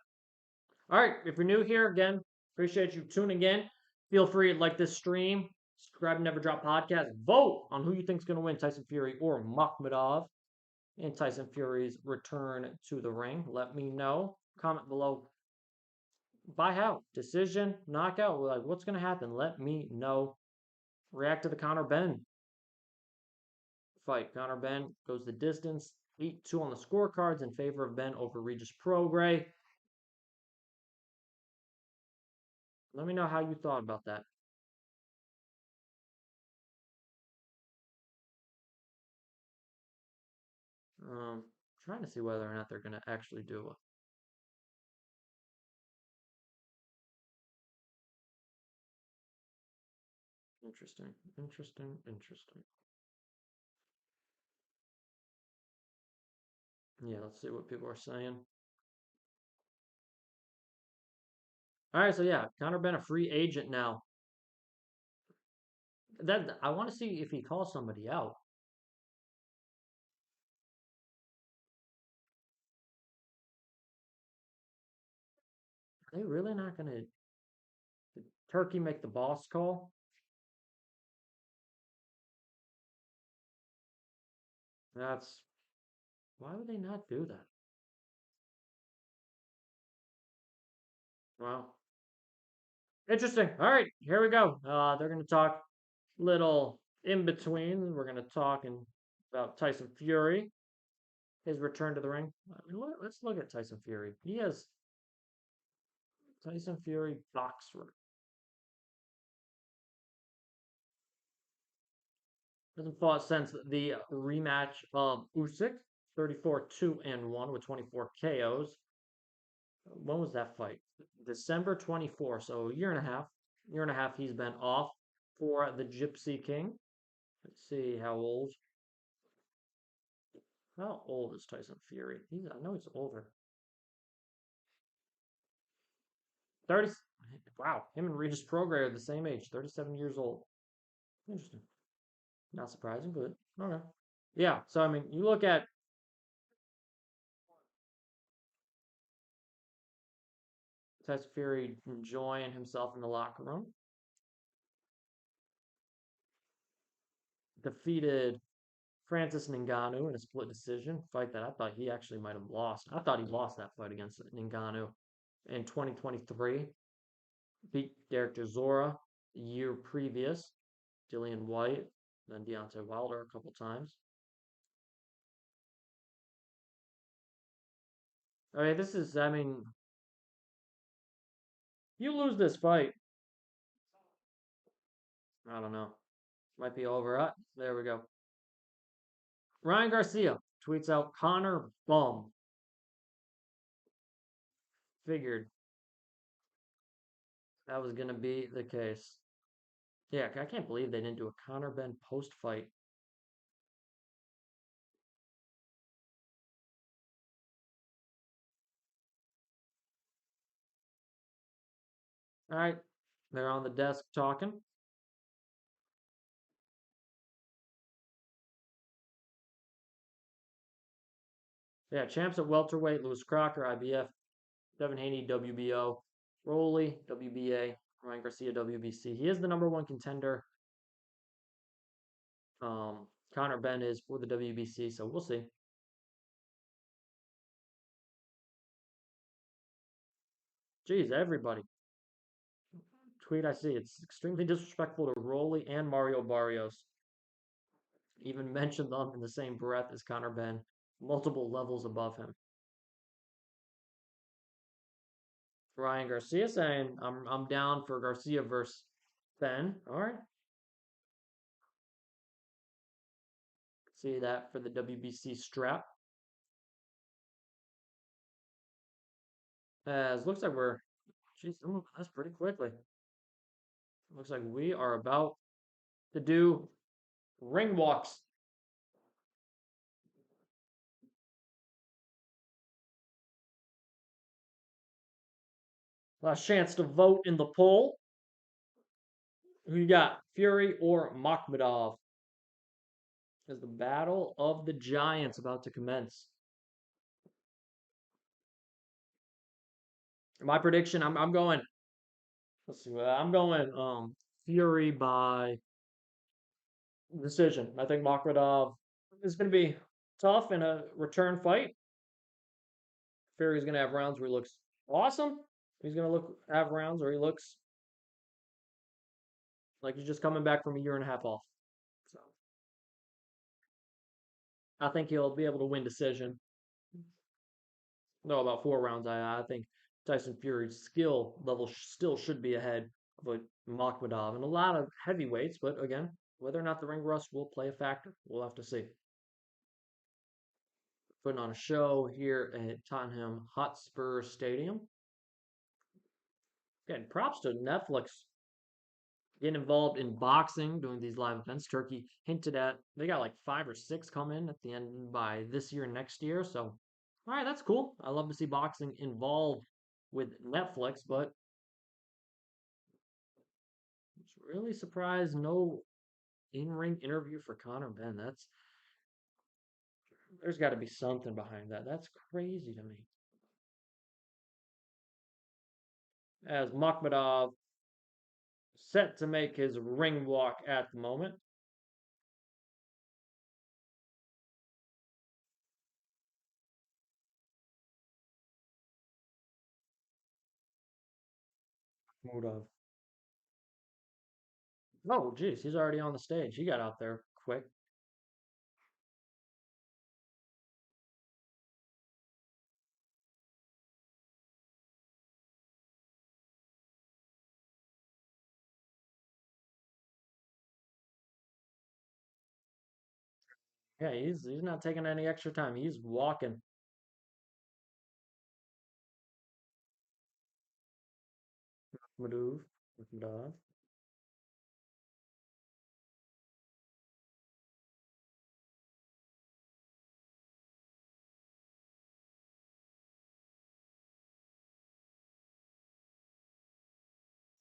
Speaker 1: All right, if you're new here, again, appreciate you tuning in. Feel free to like this stream, subscribe, Never Drop Podcast, vote on who you think's going to win, Tyson Fury or Makhmudov, and Tyson Fury's return to the ring. Let me know. Comment below. By how? Decision, knockout. Like, what's going to happen? Let me know. React to the Conor Benn fight. Conor Benn goes the distance. 8-2 on the scorecards in favor of Benn over Regis Prograis. Let me know how you thought about that. Trying to see whether or not they're going to actually do it. Interesting, interesting, interesting. Yeah, let's see what people are saying. All right, so yeah, Conor Benn a free agent now. That I want to see if he calls somebody out. Are they really not going to Turkey make the boss call? That's why would they not do that? Well, interesting. All right, here we go. They're going to talk little in between. We're going to talk about Tyson Fury, his return to the ring. I mean, let's look at Tyson Fury. He has Tyson Fury boxer. Hasn't fought since the rematch of Usyk, 34-2-1 with 24 KOs. When was that fight? December 24. So a year and a half. Year and a half he's been off for the Gypsy King. Let's see how old. How old is Tyson Fury? I know he's older. 30. Wow, him and Regis Prograis are the same age, 37 years old. Interesting. Not surprising, but okay. Yeah, so I mean, you look at Tyson Fury enjoying himself in the locker room. Defeated Francis Ngannou in a split decision fight that I thought he actually might have lost. I thought he lost that fight against Ngannou in 2023. Beat Derek Chisora the year previous. Dillian White, then Deontay Wilder a couple times. I mean, you lose this fight. I don't know. Might be over. There we go. Ryan Garcia tweets out Conor Bum. Figured that was going to be the case. Yeah, I can't believe they didn't do a Conor Benn post fight. All right, they're on the desk talking. Yeah, champs at welterweight: Lewis Crocker, IBF; Devin Haney, WBO; Rolly, WBA; Ryan Garcia, WBC. He is the number one contender. Conor Benn is for the WBC, so we'll see. Geez, everybody. Tweet I see. It's extremely disrespectful to Rolly and Mario Barrios. Even mentioned them in the same breath as Conor Benn, multiple levels above him. Ryan Garcia saying, I'm down for Garcia versus Benn. All right. See that for the WBC strap. As looks like we're, geez, that's pretty quickly. Looks like we are about to do ring walks. Last chance to vote in the poll. Who you got, Fury or Makhmudov? Is the battle of the giants about to commence? My prediction, I'm going. Let's see. I'm going Fury by decision. I think Makhmudov is going to be tough in a return fight. Fury's going to have rounds where he looks awesome. He's going to have rounds where he looks like he's just coming back from a year and a half off. So I think he'll be able to win decision. No, about 4 rounds. I think Tyson Fury's skill level still should be ahead of Makhmudov and a lot of heavyweights. But again, whether or not the ring rust will play a factor, we'll have to see. Putting on a show here at Tottenham Hotspur Stadium. Again, props to Netflix getting involved in boxing, doing these live events. Turkey hinted at they got like 5 or 6 coming at the end by this year and next year. So, all right, that's cool. I love to see boxing involved with Netflix, but I was really surprised no in-ring interview for Conor Benn. There's got to be something behind that. That's crazy to me. As Makhmudov set to make his ring walk at the moment. Makhmudov. Oh, geez, he's already on the stage. He got out there quick. Yeah, he's not taking any extra time. He's walking. Makhmudov. Makhmudov.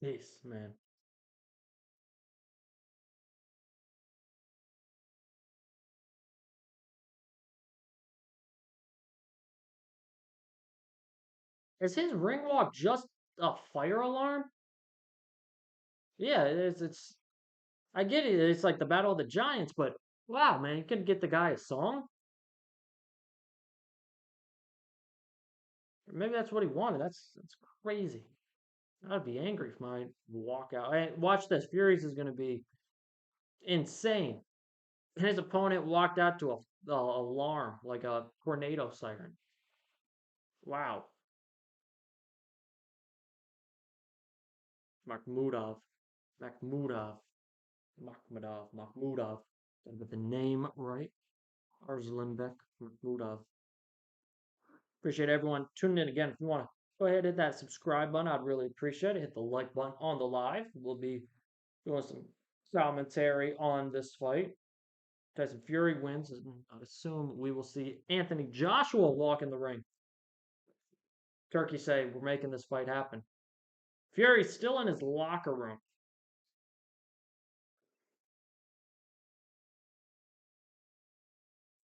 Speaker 1: Peace, man. Is his ring walk just a fire alarm? Yeah, it's I get it. It's like the Battle of the Giants, but wow, man, you could get the guy a song. Maybe that's what he wanted. That's crazy. I'd be angry if my walk out. Hey, watch this. Fury's is going to be insane. And his opponent walked out to a alarm like a tornado siren. Wow. Makhmudov. Makhmudov. Makhmudov. Gotta get the name right. Arslanbek Makhmudov. Appreciate everyone tuning in again. If you want to go ahead and hit that subscribe button, I'd really appreciate it. Hit the like button on the live. We'll be doing some commentary on this fight. Tyson Fury wins. I assume we will see Anthony Joshua walk in the ring. Turkey say we're making this fight happen. Fury's still in his locker room.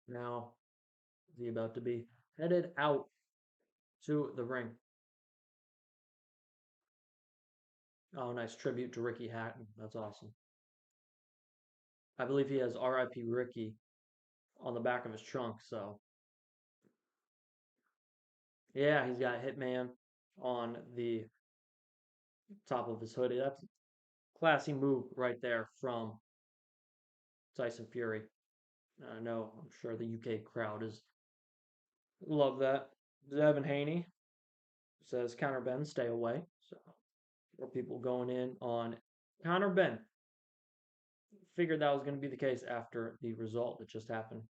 Speaker 1: Now is he about to be headed out to the ring? Oh, nice tribute to Ricky Hatton. That's awesome. I believe he has R.I.P. Ricky on the back of his trunk. So yeah, he's got Hitman on the top of his hoodie. That's a classy move right there from Tyson Fury. I know, I'm sure the UK crowd is love that. Devin Haney says Conor Benn, stay away. So more people going in on Conor Benn. Figured that was going to be the case after the result that just happened.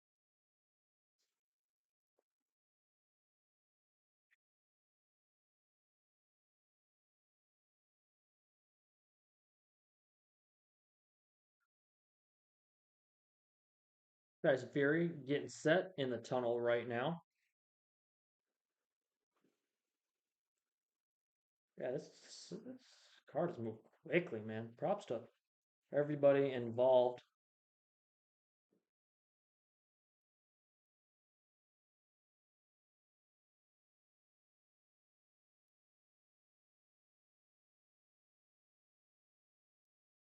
Speaker 1: Tyson Fury getting set in the tunnel right now. Yeah, this card has moved quickly, man. Props to everybody involved.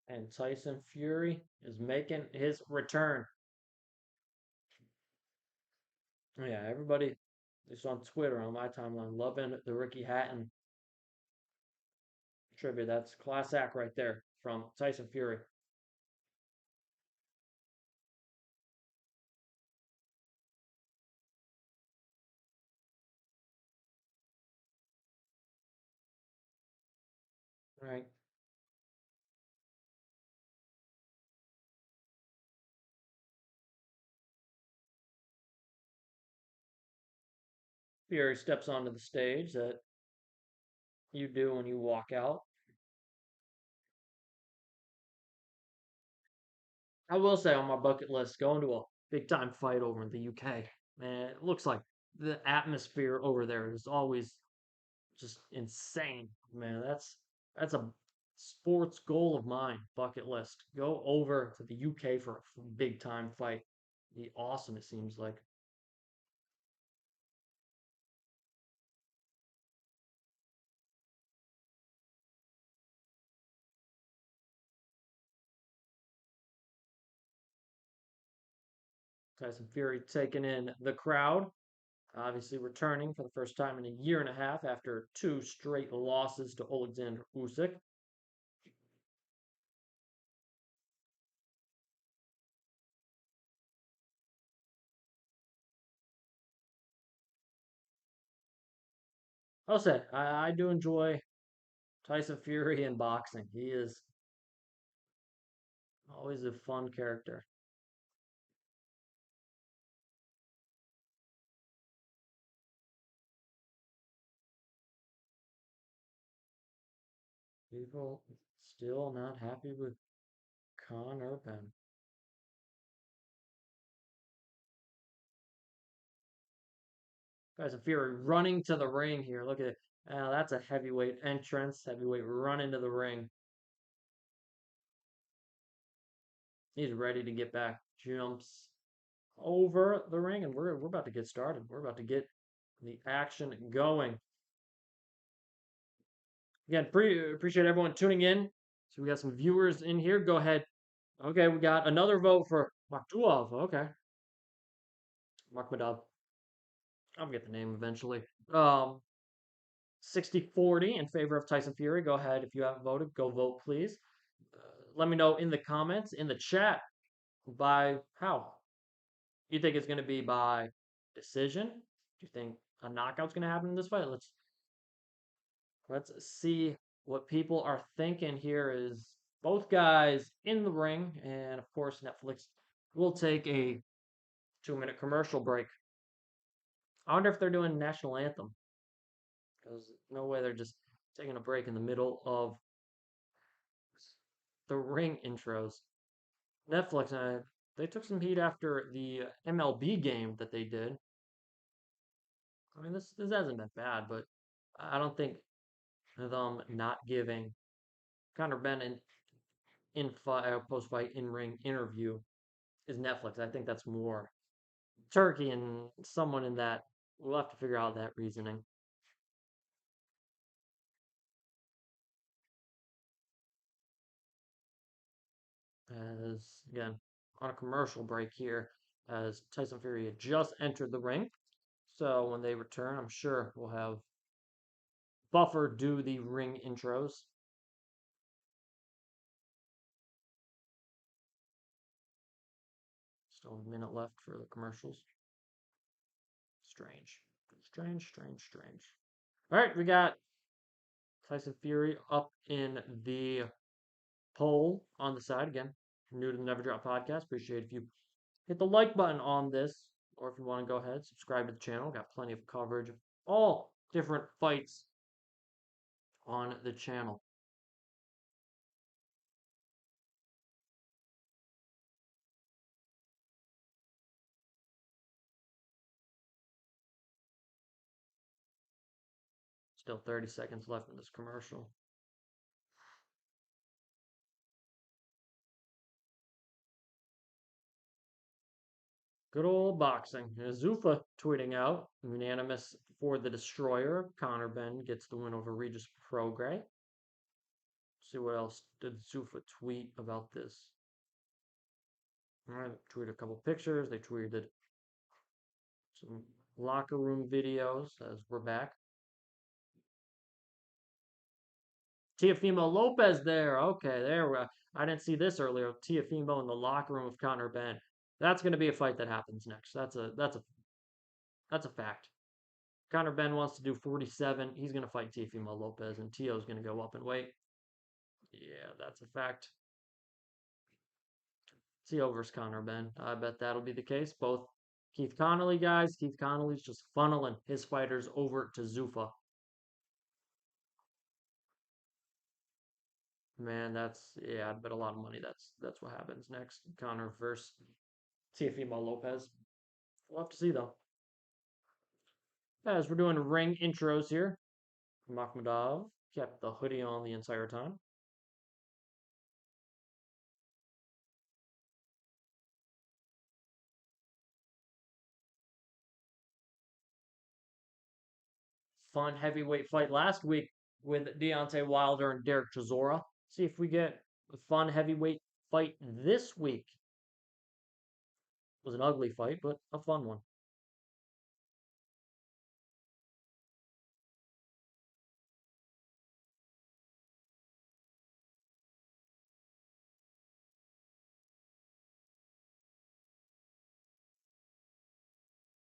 Speaker 1: And Tyson Fury is making his return. Yeah, everybody is on Twitter on my timeline loving the Ricky Hatton tribute. That's class act right there from Tyson Fury. Right. Fury steps onto the stage that you do when you walk out. I will say on my bucket list, going to a big time fight over in the UK. Man, it looks like the atmosphere over there is always just insane. Man, that's a sports goal of mine, bucket list. Go over to the UK for a big time fight. Be awesome, it seems like. Tyson Fury taking in the crowd. Obviously returning for the first time in a year and a half after two straight losses to Alexander Usyk. I'll say I do enjoy Tyson Fury in boxing. He is always a fun character. People still not happy with Conor Benn. Tyson Fury running to the ring here. Look at it. That's a heavyweight entrance. Heavyweight run into the ring. He's ready to get back. Jumps over the ring, and we're about to get started. We're about to get the action going. Again, appreciate everyone tuning in. So we got some viewers in here. Go ahead. Okay, we got another vote for Makhmudov. Okay, Makhmudov. I'll get the name eventually. 60-40 in favor of Tyson Fury. Go ahead if you haven't voted. Go vote, please. Let me know in the comments, in the chat, by how. You think it's going to be by decision? Do you think a knockout's going to happen in this fight? Let's see what people are thinking here. Is both guys in the ring, and of course Netflix will take a 2-minute commercial break. I wonder if they're doing national anthem, because no way they're just taking a break in the middle of the ring intros. Netflix, they took some heat after the MLB game that they did. I mean, this hasn't been bad, but I don't think them not giving Conor Benn an in post fight in ring interview is Netflix. I think that's more Turkey and someone in that. We'll have to figure out that reasoning. As again on a commercial break here, as Tyson Fury had just entered the ring. So when they return, I'm sure we'll have Buffer do the ring intros. Still a minute left for the commercials. Strange. Strange, strange, strange. All right, we got Tyson Fury up in the poll on the side again. New to the Never Drop podcast. Appreciate if you hit the like button on this, or if you want to go ahead, subscribe to the channel. Got plenty of coverage of all different fights on the channel. Still 30 seconds left in this commercial. Good old boxing. Zuffa tweeting out, unanimous for the destroyer. Conor Benn gets the win over Regis Prograis. See what else did Zuffa tweet about this. All right, tweeted a couple pictures. They tweeted some locker room videos as we're back. Teofimo Lopez there. Okay, there we go. I didn't see this earlier. Teofimo in the locker room with Conor Benn. That's going to be a fight that happens next. That's a fact. Conor Benn wants to do 47. He's going to fight Teofimo Lopez, and Tio's going to go up in weight. Yeah, that's a fact. Tio versus Conor Benn. I bet that'll be the case. Both Keith Connolly guys. Keith Connolly's just funneling his fighters over to Zuffa. Man, yeah, I'd bet a lot of money that's what happens next. Conor versus Teofimo Lopez. We'll have to see though. As we're doing ring intros here, Makhmudov kept the hoodie on the entire time. Fun heavyweight fight last week with Deontay Wilder and Derek Chisora. See if we get a fun heavyweight fight this week. It was an ugly fight, but a fun one.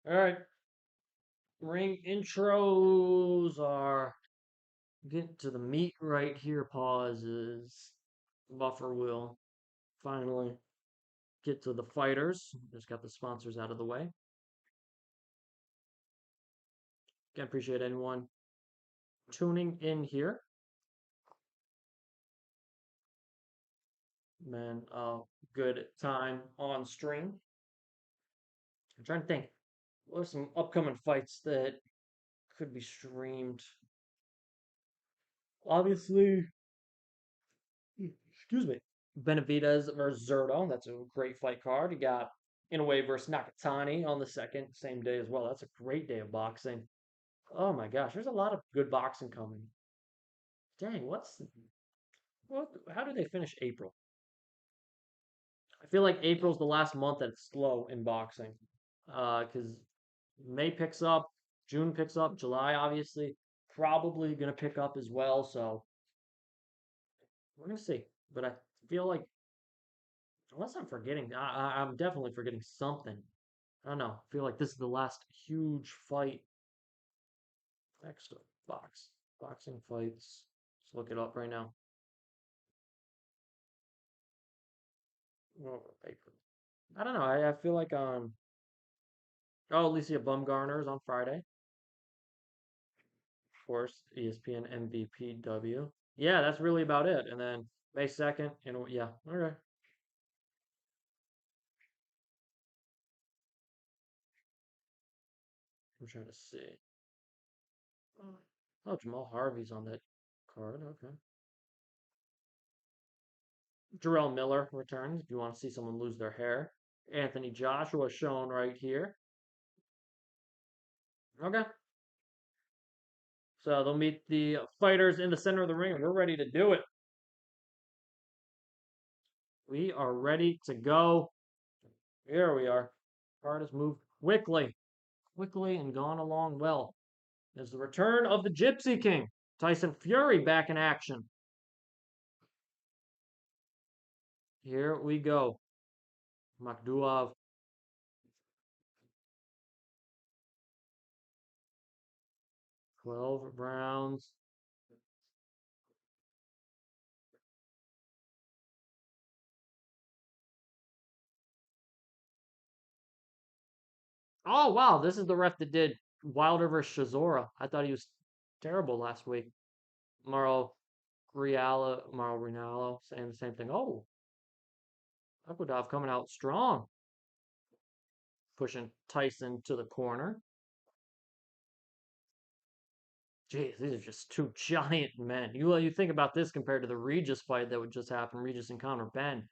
Speaker 1: All right. Ring intros are getting to the meat right here. Pauses. Buffer will finally get to the fighters. Just got the sponsors out of the way. Can appreciate anyone tuning in here. Man, good time on stream. I'm trying to think. What are some upcoming fights that could be streamed? Obviously, excuse me, Benavidez versus Zerto. That's a great fight card. You got Inoue versus Nakatani on the second, same day as well. That's a great day of boxing. Oh my gosh, there's a lot of good boxing coming. Dang, how do they finish April? I feel like April's the last month that's slow in boxing. Because May picks up, June picks up, July obviously probably gonna pick up as well. So we're gonna see. But I feel like unless I'm forgetting, I'm definitely forgetting something. I don't know. I feel like this is the last huge fight. Next up, boxing fights. Let's look it up right now. Oh, paper. I don't know. I feel like oh, Alicia Bumgarner is on Friday. Of course, ESPN MVPW. Yeah, that's really about it. And then May 2nd, yeah, okay. I'm trying to see. Oh, Jamal Harvey's on that card. Okay. Jarrell Miller returns if you want to see someone lose their hair. Anthony Joshua shown right here. Okay. So they'll meet the fighters in the center of the ring. We're ready to do it. We are ready to go. Here we are. Card has moved quickly and gone along well. There's the return of the Gypsy King, Tyson Fury, back in action. Here we go. Makhmudov. 12 rounds. Oh, wow. This is the ref that did Wilder versus Chisora. I thought he was terrible last week. Mauro Rinaldo saying the same thing. Oh, Makhmudov coming out strong. Pushing Tyson to the corner. Jeez, these are just two giant men. You think about this compared to the Regis fight that would just happen, Regis and Conor Benn.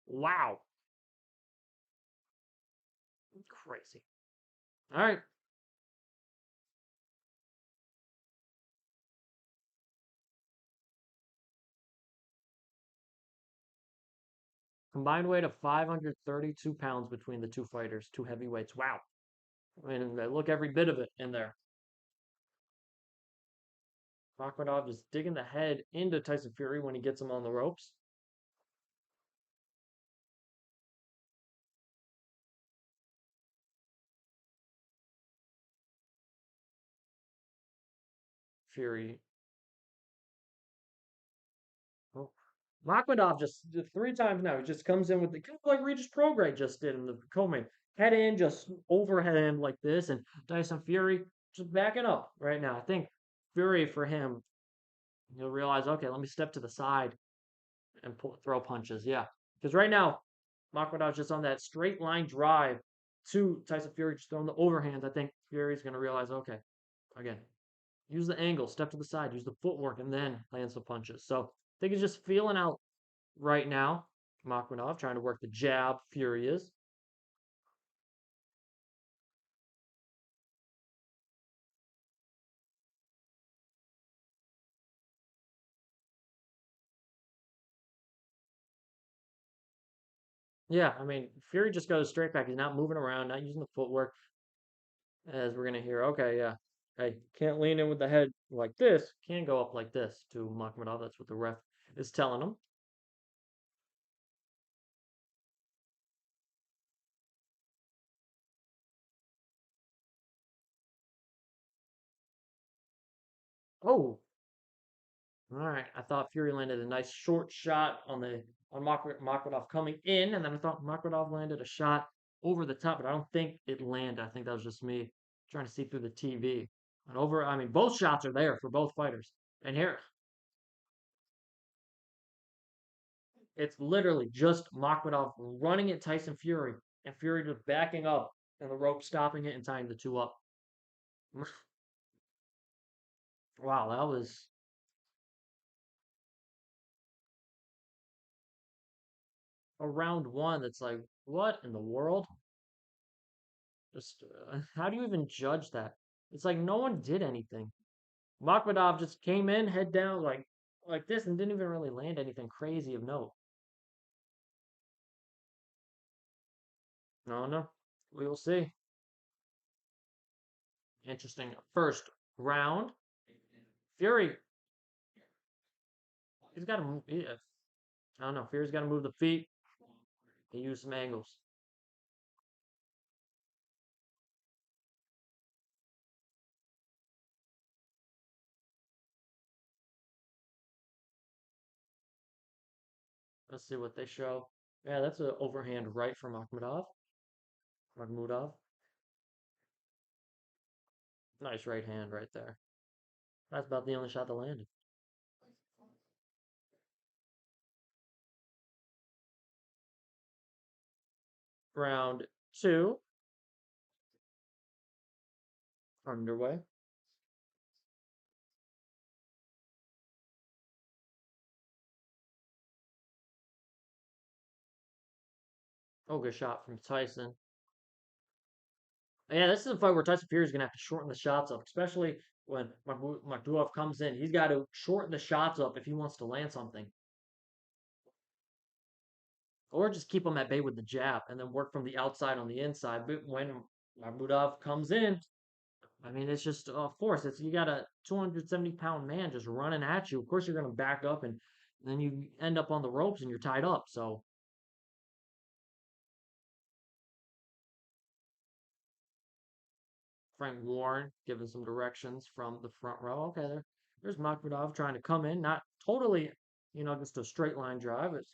Speaker 1: Wow, crazy. All right, combined weight of 532 pounds between the two fighters, two heavyweights. Wow. I mean, they look every bit of it in there. Makhmudov is digging the head into Tyson Fury when he gets him on the ropes. Fury. Oh. Makhmudov just three times now. He just comes in with the kind of like Regis Prograis just did in the co-main. Head in, just overhand like this, and Tyson Fury just backing up right now. I think Fury for him, he'll realize, okay, let me step to the side and throw punches. Yeah, because right now Makhmudov's just on that straight line drive to Tyson Fury, just throwing the overhands. I think Fury's going to realize, okay, again, use the angle, step to the side, use the footwork, and then land some punches. So I think he's just feeling out right now. Makhmudov trying to work the jab. Fury is. Yeah, I mean, Fury just goes straight back. He's not moving around, not using the footwork, as we're going to hear. Okay, yeah. Hey, can't lean in with the head like this. Can go up like this to Makhmudov. That's what the ref is telling him. Oh, all right. I thought Fury landed a nice short shot on Makhmudov coming in, and then I thought Makhmudov landed a shot over the top, but I don't think it landed. I think that was just me trying to see through the TV. And over, I mean, both shots are there for both fighters. And here, it's literally just Makhmudov running at Tyson Fury, and Fury just backing up, and the rope stopping it and tying the two up. Wow, that was a round one. That's like, what in the world? Just how do you even judge that? It's like no one did anything. Makhmudov just came in, head down, like this, and didn't even really land anything crazy of note. No, no, we will see. Interesting first round. Fury, he's got to. I don't know. Fury's got to move the feet. He used some angles. Let's see what they show. Yeah, that's an overhand right from Makhmudov. Makhmudov. Nice right hand right there. That's about the only shot that landed. Round two underway. Oh, good shot from Tyson. Yeah, this is a fight where Tyson Fury is going to have to shorten the shots up, especially when Makhmudov comes in. He's got to shorten the shots up if he wants to land something, or just keep him at bay with the jab and then work from the outside on the inside. But when Makhmudov comes in, I mean, it's just a force. It's you got a 270-pound man just running at you. Of course, you're going to back up, and then you end up on the ropes and you're tied up. So Frank Warren giving some directions from the front row. Okay, there's Makhmudov trying to come in, not totally, just a straight line drive. It's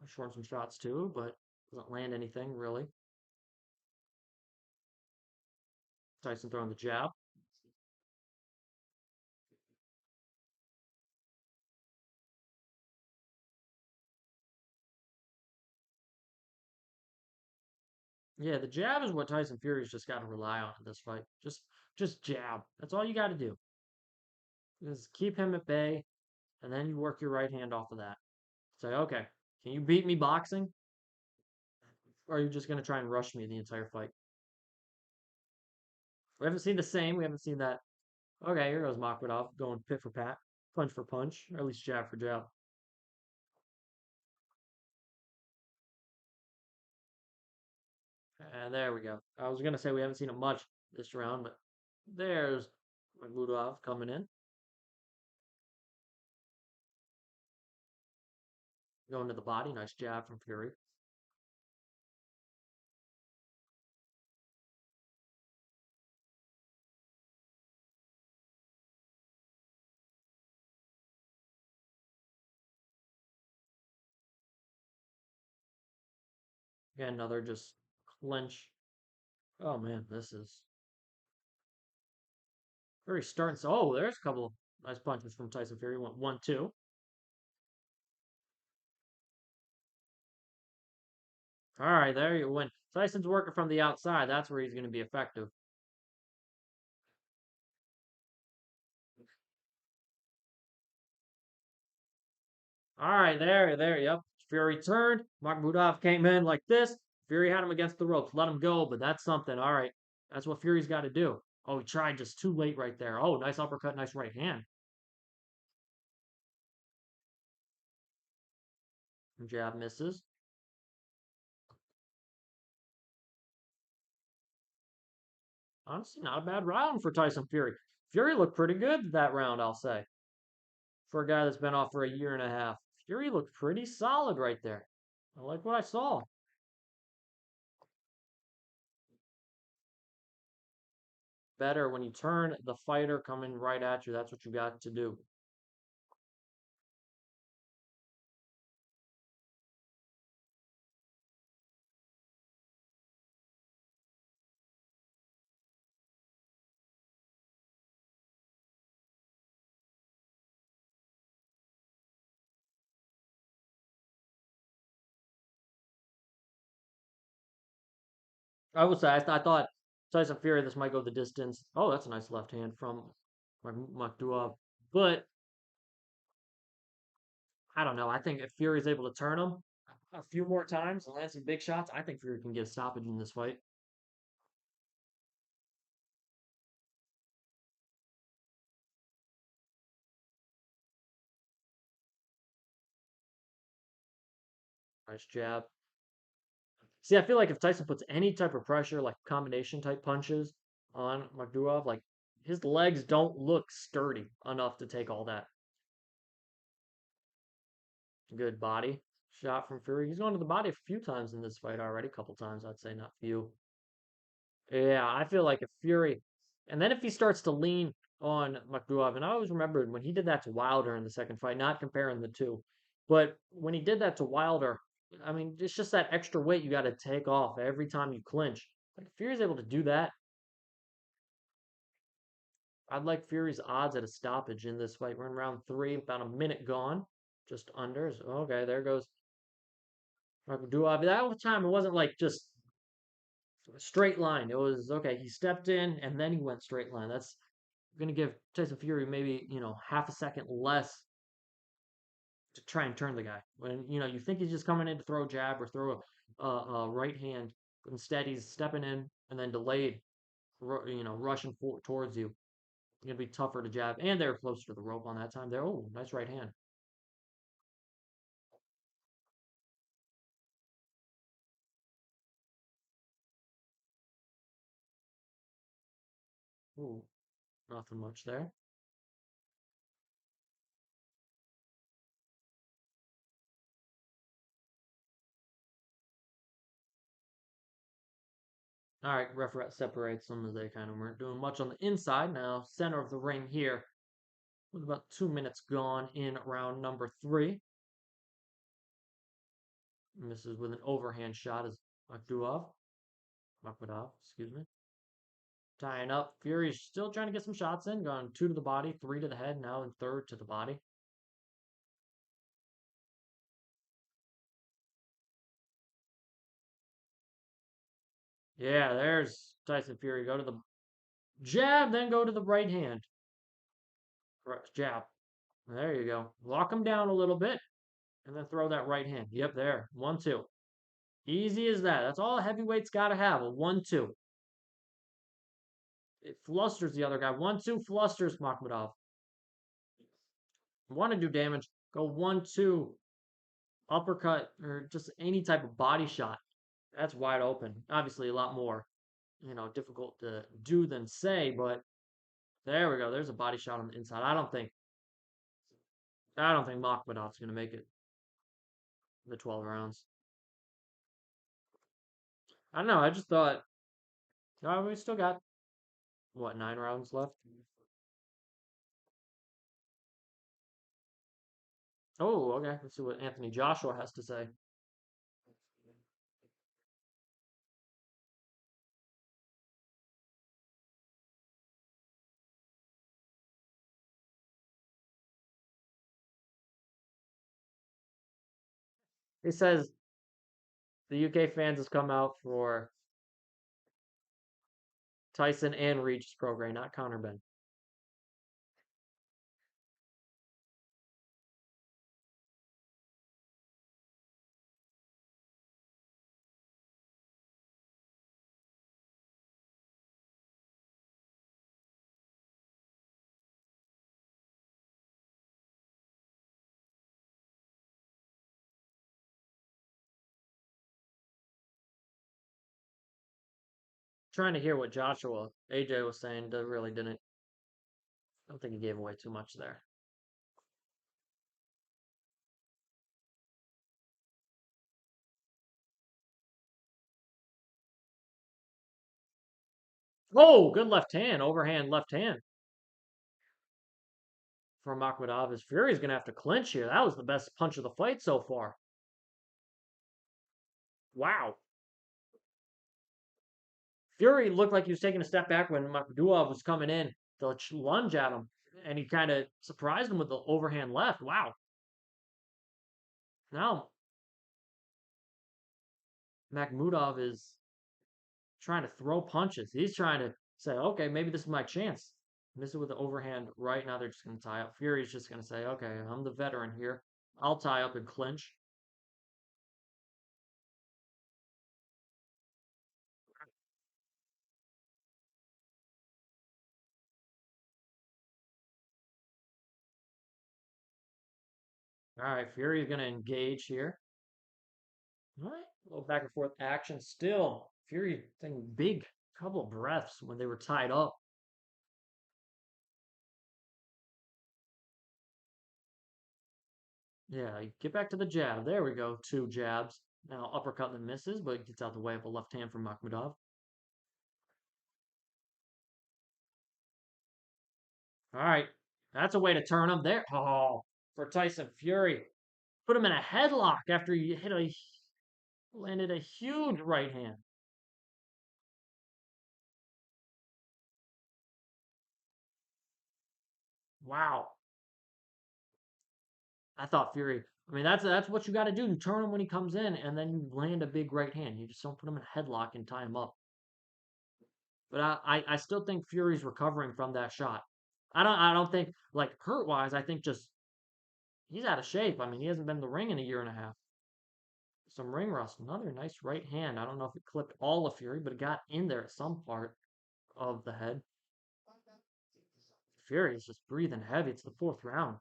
Speaker 1: short some shots too, but doesn't land anything really. Tyson throwing the jab. Yeah, the jab is what Tyson Fury's just got to rely on in this fight. Just jab. That's all you got to do. Just keep him at bay, and then you work your right hand off of that. Say, okay, can you beat me boxing? Or are you just going to try and rush me the entire fight? We haven't seen the same. We haven't seen that. Okay, here goes Makhmudov going pit for pat, punch for punch, or at least jab for jab. And there we go. I was going to say we haven't seen it much this round, but there's Makhmudov coming in. Going to the body. Nice jab from Fury. Again, another just clinch. Oh man, this is very starting. So, oh, there's a couple nice punches from Tyson Fury. Went 1-2. All right, there you win. Tyson's working from the outside. That's where he's going to be effective. All right, there, yep. Fury turned. Makhmudov came in like this. Fury had him against the ropes. Let him go, but that's something. All right, that's what Fury's got to do. Oh, he tried just too late right there. Oh, nice uppercut, nice right hand. Jab misses. Honestly, not a bad round for Tyson Fury. Fury looked pretty good that round, I'll say. For a guy that's been off for a year and a half. Fury looked pretty solid right there. I like what I saw. Better when you turn the fighter coming right at you. That's what you got to do. I would say I thought Tyson Fury this might go the distance. Oh, that's a nice left hand from Makhmudov. But I don't know. I think if Fury's able to turn him a few more times and land some big shots, I think Fury can get a stoppage in this fight. Nice jab. See, I feel like if Tyson puts any type of pressure, like combination type punches on Makhmudov, like his legs don't look sturdy enough to take all that. Good body shot from Fury. He's gone to the body a few times in this fight already. A couple times, I'd say, not few. Yeah, I feel like if Fury, and then if he starts to lean on Makhmudov, and I always remembered when he did that to Wilder in the second fight, not comparing the two, but when he did that to Wilder, I mean, it's just that extra weight you got to take off every time you clinch. Like if Fury's able to do that, I'd like Fury's odds at a stoppage in this fight. We're in round three, about a minute gone, just under. So, okay, there goes Makhmudov. That time it wasn't like just a straight line. It was okay. He stepped in and then he went straight line. That's going to give Tyson Fury maybe half a second less to try and turn the guy. When you think he's just coming in to throw a jab or throw a right hand, but instead he's stepping in and then delayed, rushing towards you. It's going to be tougher to jab, and they're closer to the rope on that time. There, oh, nice right hand. Ooh, nothing much there. All right, referee separates them as they kind of weren't doing much on the inside. Now, center of the ring here, with about 2 minutes gone in round number three. Misses with an overhand shot as Makhmudov, excuse me. Tying up. Fury's still trying to get some shots in. Going two to the body, three to the head, now in third to the body. Yeah, there's Tyson Fury. Go to the jab, then go to the right hand. Correct jab. There you go. Lock him down a little bit and then throw that right hand. Yep, there. 1-2. Easy as that. That's all a heavyweight's got to have. A 1-2. It flusters the other guy. 1-2 flusters Makhmudov. Want to do damage, go 1-2 uppercut or just any type of body shot. That's wide open. Obviously, a lot more, difficult to do than say, but there we go. There's a body shot on the inside. I don't think Makhmudov's gonna make it the 12 rounds. I don't know. I just thought, we still got what, 9 rounds left. Oh, okay. Let's see what Anthony Joshua has to say. He says the UK fans has come out for Tyson and Regis Prograis, not Conor Benn. Trying to hear what Joshua AJ was saying, really didn't. I don't think he gave away too much there. Oh, good left hand, overhand left hand from Makhmudov. His Fury's gonna have to clinch here. That was the best punch of the fight so far. Wow. Fury looked like he was taking a step back when Makhmudov was coming in to lunge at him, and he kind of surprised him with the overhand left. Wow. Now Makhmudov is trying to throw punches. He's trying to say, okay, maybe this is my chance. Miss it with the overhand right now. They're just going to tie up. Fury's just going to say, okay, I'm the veteran here. I'll tie up and clinch. All right, Fury's going to engage here. All right, a little back and forth action still. Fury taking big couple of breaths when they were tied up. Yeah, get back to the jab. There we go. 2 jabs. Now uppercut that misses, but gets out the way of a left hand from Makhmudov. All right, that's a way to turn him there. Oh, for Tyson Fury. Put him in a headlock after he landed a huge right hand. Wow. I thought Fury. I mean, that's what you got to do. You turn him when he comes in, and then you land a big right hand. You just don't put him in a headlock and tie him up. But I still think Fury's recovering from that shot. I don't think like hurt wise. I think just he's out of shape. I mean, he hasn't been in the ring in a year and a half. Some ring rust. Another nice right hand. I don't know if it clipped all of Fury, but it got in there at some part of the head. Fury is just breathing heavy. It's the 4th round.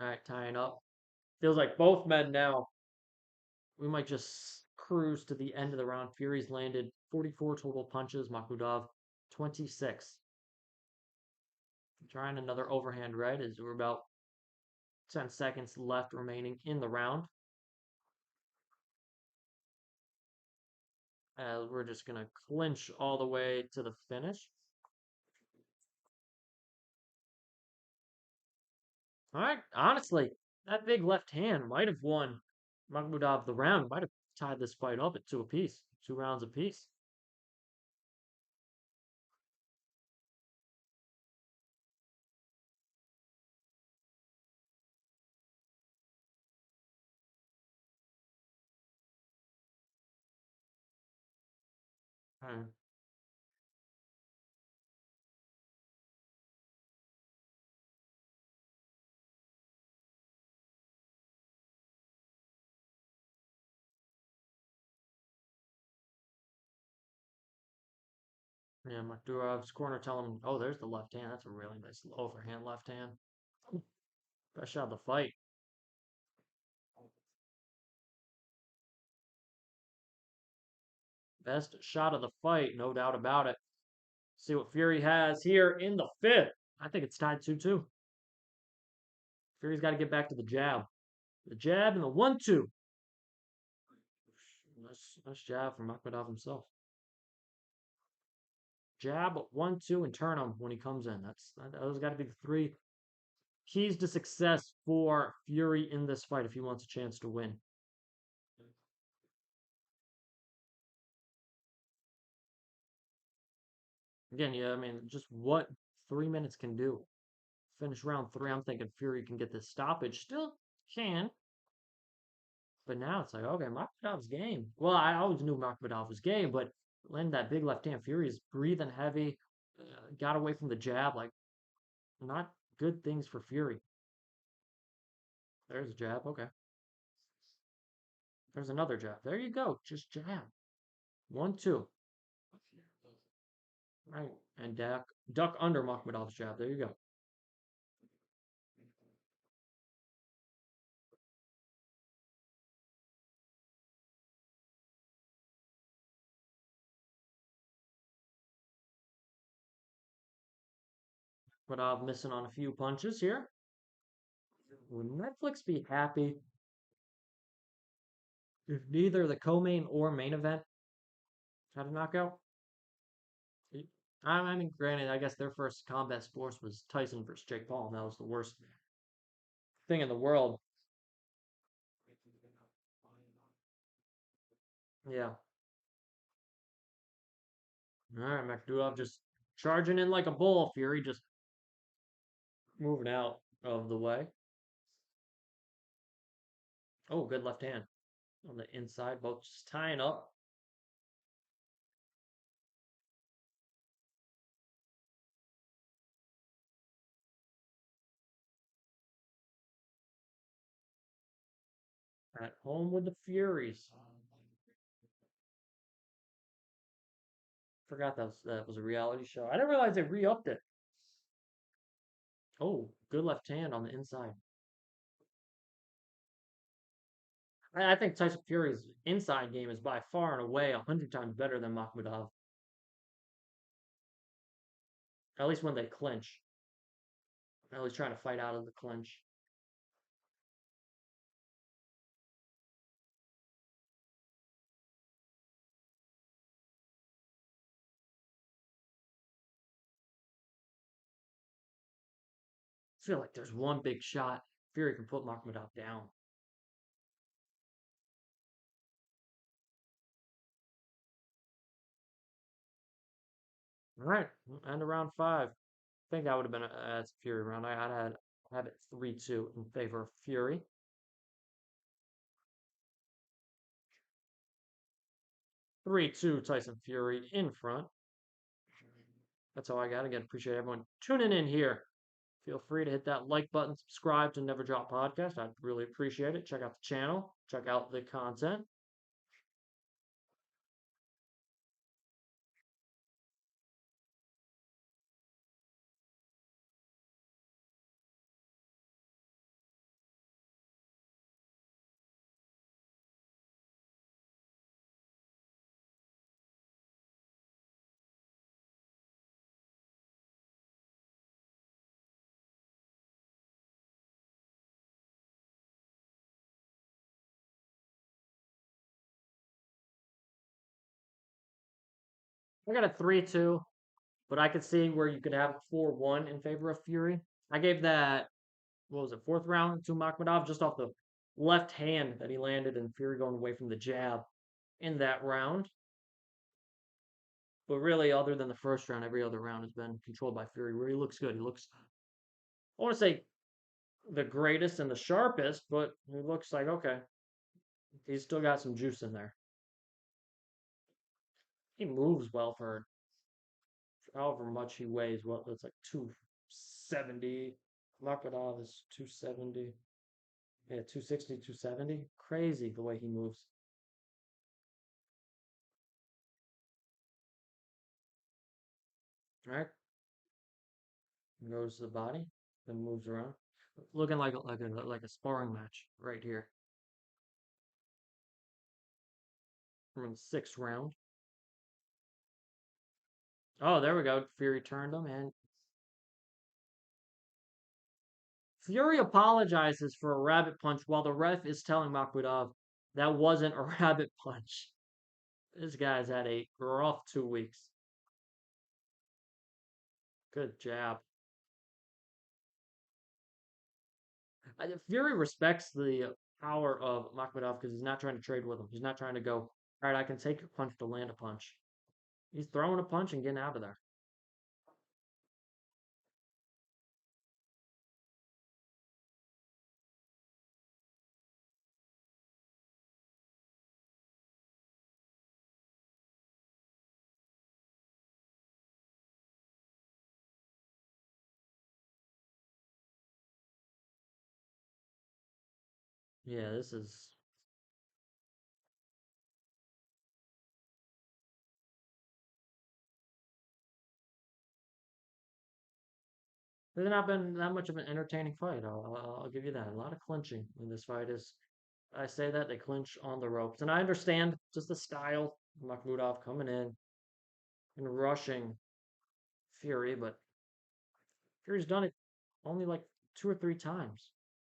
Speaker 1: All right, tying up. Feels like both men now. We might just cruise to the end of the round. Fury's landed 44 total punches. Makhmudov 26. Trying another overhand right as we're about 10 seconds left remaining in the round. As we're just going to clinch all the way to the finish. All right, honestly, that big left hand might have won Makhmudov the round. Might have tied this fight up at 2 apiece, 2 rounds apiece. Uh, yeah, Makhmurov's corner telling him, oh, there's the left hand. That's a really nice overhand left hand. Best shot of the fight. Best shot of the fight, no doubt about it. See what Fury has here in the fifth. I think it's tied 2-2. Fury's got to get back to the jab. The jab and the 1-2. Nice jab from Makhmudov himself. Jab, 1-2, and turn him when he comes in. Those got to be the three keys to success for Fury in this fight if he wants a chance to win. Again, yeah, I mean, just what 3 minutes can do. Finish round three. I'm thinking Fury can get this stoppage. Still can. But now it's like, okay, Makhmudov's game. Well, I always knew Makhmudov was game, but landing that big left hand, Fury is breathing heavy, got away from the jab. Like, not good things for Fury. There's a jab. Okay. There's another jab. There you go. Just jab. 1-2. Right. And duck under Makhmudov's jab. There you go. Makhmudov missing on a few punches here. Would Netflix be happy if neither the co-main or main event had a knockout? I mean, granted, I guess their first combat sports was Tyson versus Jake Paul, and that was the worst thing in the world. Yeah. All right, Makhmudov just charging in like a bull. Fury just moving out of the way. Oh, good left hand on the inside, both just tying up. At home with the Furies. Forgot that was a reality show. I didn't realize they re-upped it. Oh, good left hand on the inside. I think Tyson Fury's inside game is by far and away 100 times better than Makhmudov. At least when they clinch. At least trying to fight out of the clinch. I feel like there's one big shot Fury can put Makhmudov down. All right, end of round five. I think that would have been a Fury round. I'd have it 3-2 in favor of Fury. 3-2 Tyson Fury in front. That's all I got. Again, appreciate everyone tuning in here. Feel free to hit that like button, subscribe to Never Drop Podcast. I'd really appreciate it. Check out the channel, check out the content. I got a 3-2, but I could see where you could have 4-1 in favor of Fury. I gave that, what was it, fourth round to Makhmudov just off the left hand that he landed and Fury going away from the jab in that round. But really, other than the first round, every other round has been controlled by Fury, where he looks good. He looks, I want to say, the greatest and the sharpest, but he looks like, okay, he's still got some juice in there. He moves well for however much he weighs. Well, it's like 270. Makhmudov is 270. Yeah, 260, 270. Crazy the way he moves. All right, goes to the body, then moves around, looking like a sparring match right here from the sixth round. Oh, there we go. Fury turned him, and Fury apologizes for a rabbit punch while the ref is telling Makhmudov that wasn't a rabbit punch. This guy's had a rough 2 weeks. Good jab. Fury respects the power of Makhmudov because he's not trying to trade with him. He's not trying to go, all right, I can take your punch to land a punch. He's throwing a punch and getting out of there. Yeah, this is. There's not been that much of an entertaining fight. I'll give you that. A lot of clinching in this fight. Is I say that they clinch on the ropes, and I understand just the style. Makhmudov coming in and rushing Fury, but Fury's done it only like 2 or 3 times.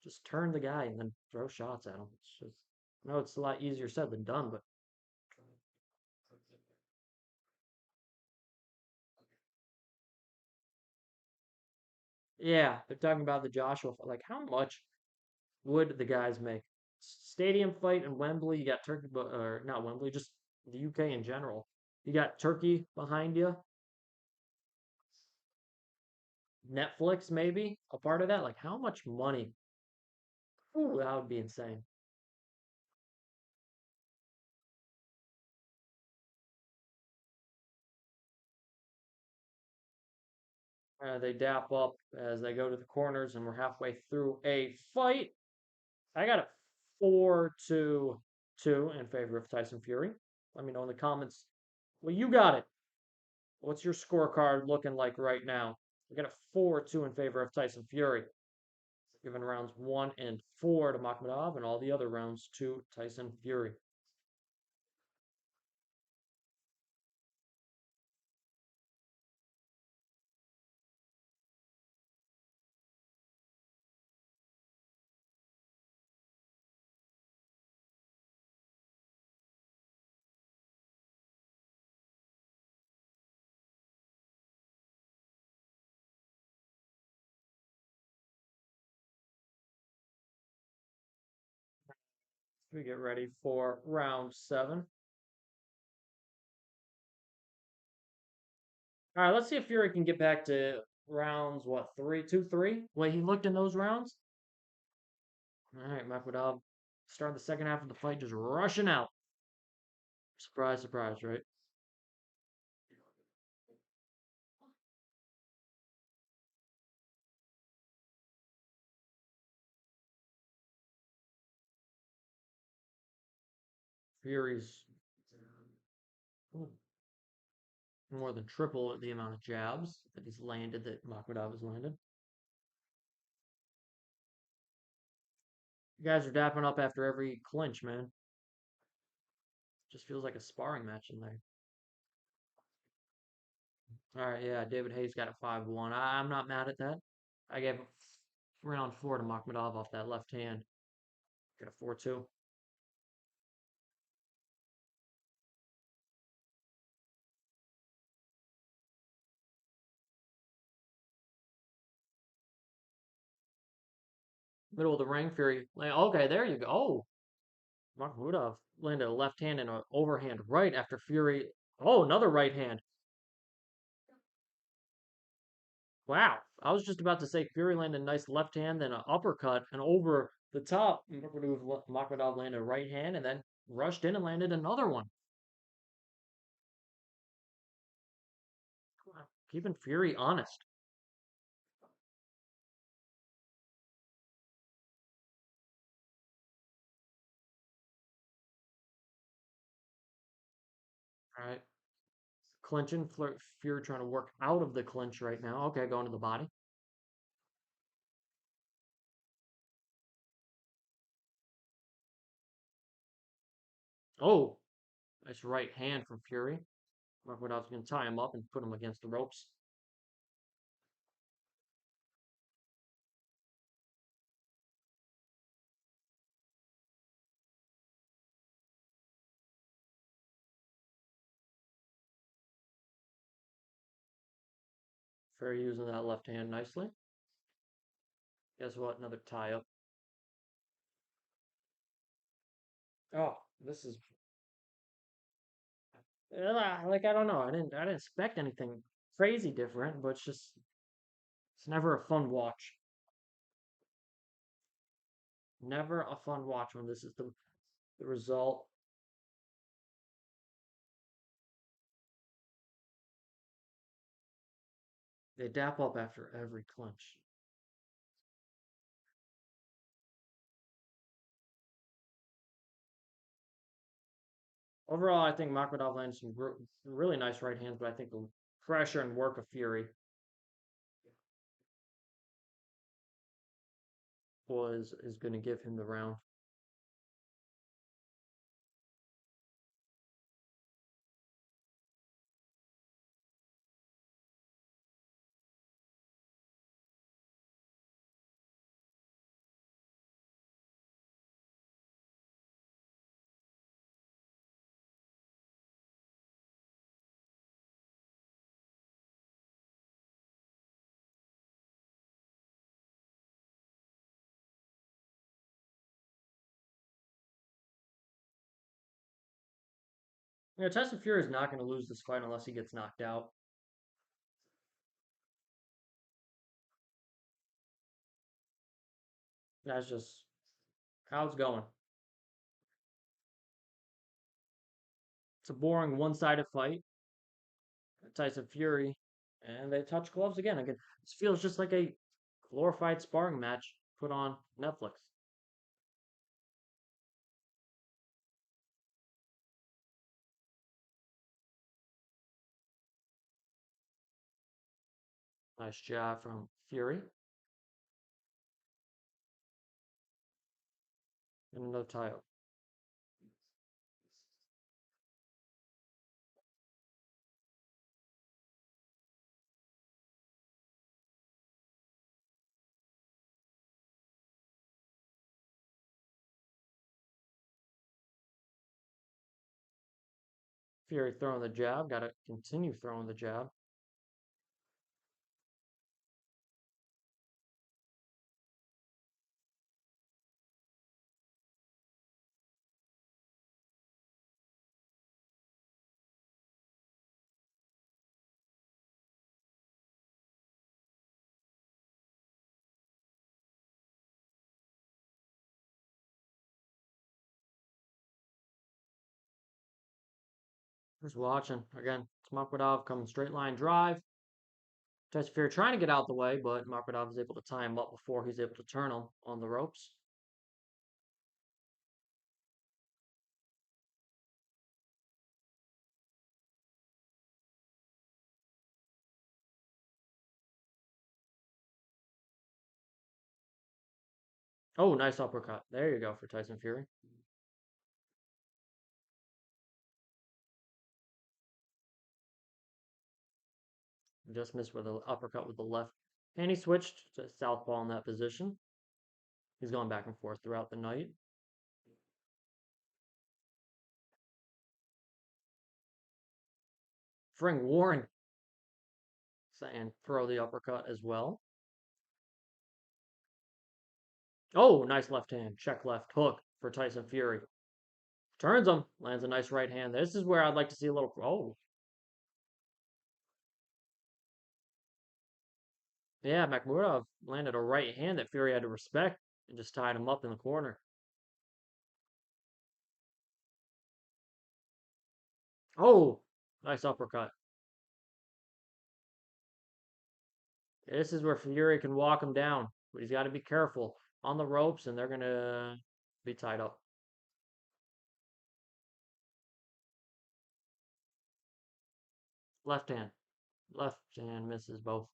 Speaker 1: Just turn the guy and then throw shots at him. It's just, I know it's a lot easier said than done, but yeah, they're talking about the Joshua. Like, how much would the guys make? Stadium fight in Wembley. You got Turkey, or not Wembley, just the UK in general. You got Turkey behind you. Netflix, maybe a part of that. Like, how much money? Ooh, that would be insane. They dap up as they go to the corners, and we're halfway through a fight. I got a 4-2 in favor of Tyson Fury. Let me know in the comments. Well, you got it. What's your scorecard looking like right now? We got a 4-2 in favor of Tyson Fury, giving rounds 1 and 4 to Makhmudov, and all the other rounds to Tyson Fury. We get ready for round 7. All right, let's see if Fury can get back to rounds, what, 3, 2, 3? Way he looked in those rounds. All right, Makhmudov starting the second half of the fight, just rushing out. Surprise, surprise, right? Fury's more than triple the amount of jabs that he's landed that Makhmudov has landed. You guys are dapping up after every clinch, man. Just feels like a sparring match in there. All right, yeah, David Hayes got a 5-1. I'm not mad at that. I gave round 4 to Makhmudov off that left hand. Got a 4-2. Middle of the ring, Fury. Like, okay, there you go. Oh, Makhmudov landed a left hand and an overhand right after Fury. Oh, another right hand. Wow. I was just about to say Fury landed a nice left hand, then an uppercut, and over the top, Makhmudov landed a right hand and then rushed in and landed another one. Keeping Fury honest. All right. Clinching. Fury trying to work out of the clinch right now. Okay, going to the body. Oh, nice right hand from Fury. Makhmudov's going to tie him up and put him against the ropes. Fury using that left hand nicely. Guess what? Another tie up. Oh, this is like I don't know. I didn't expect anything crazy different, but it's never a fun watch. Never a fun watch when this is the result. They dap up after every clinch. Overall, I think Makhmudov landed some really nice right hands, but I think the pressure and work of Fury is going to give him the round. Tyson Fury is not going to lose this fight unless he gets knocked out. That's just how it's going. It's a boring one-sided fight. Tyson Fury, and they touch gloves again. Again, this feels just like a glorified sparring match put on Netflix. Nice job from Fury. And another tie up. Fury throwing the jab. Got to continue throwing the jab. Who's watching? Again, it's Makhmudov coming straight line drive. Tyson Fury trying to get out the way, but Makhmudov is able to tie him up before he's able to turn him on the ropes. Oh, nice uppercut. There you go for Tyson Fury. Just missed with an uppercut with the left. And he switched to southpaw in that position. He's going back and forth throughout the night. Frank Warren and throw the uppercut as well. Oh, nice left hand. Check left hook for Tyson Fury. Turns him. Lands a nice right hand. This is where I'd like to see a little. Oh. Yeah, Makhmudov landed a right hand that Fury had to respect and just tied him up in the corner. Oh, nice uppercut. This is where Fury can walk him down, but he's got to be careful on the ropes, and they're gonna be tied up. Left hand, left hand misses both.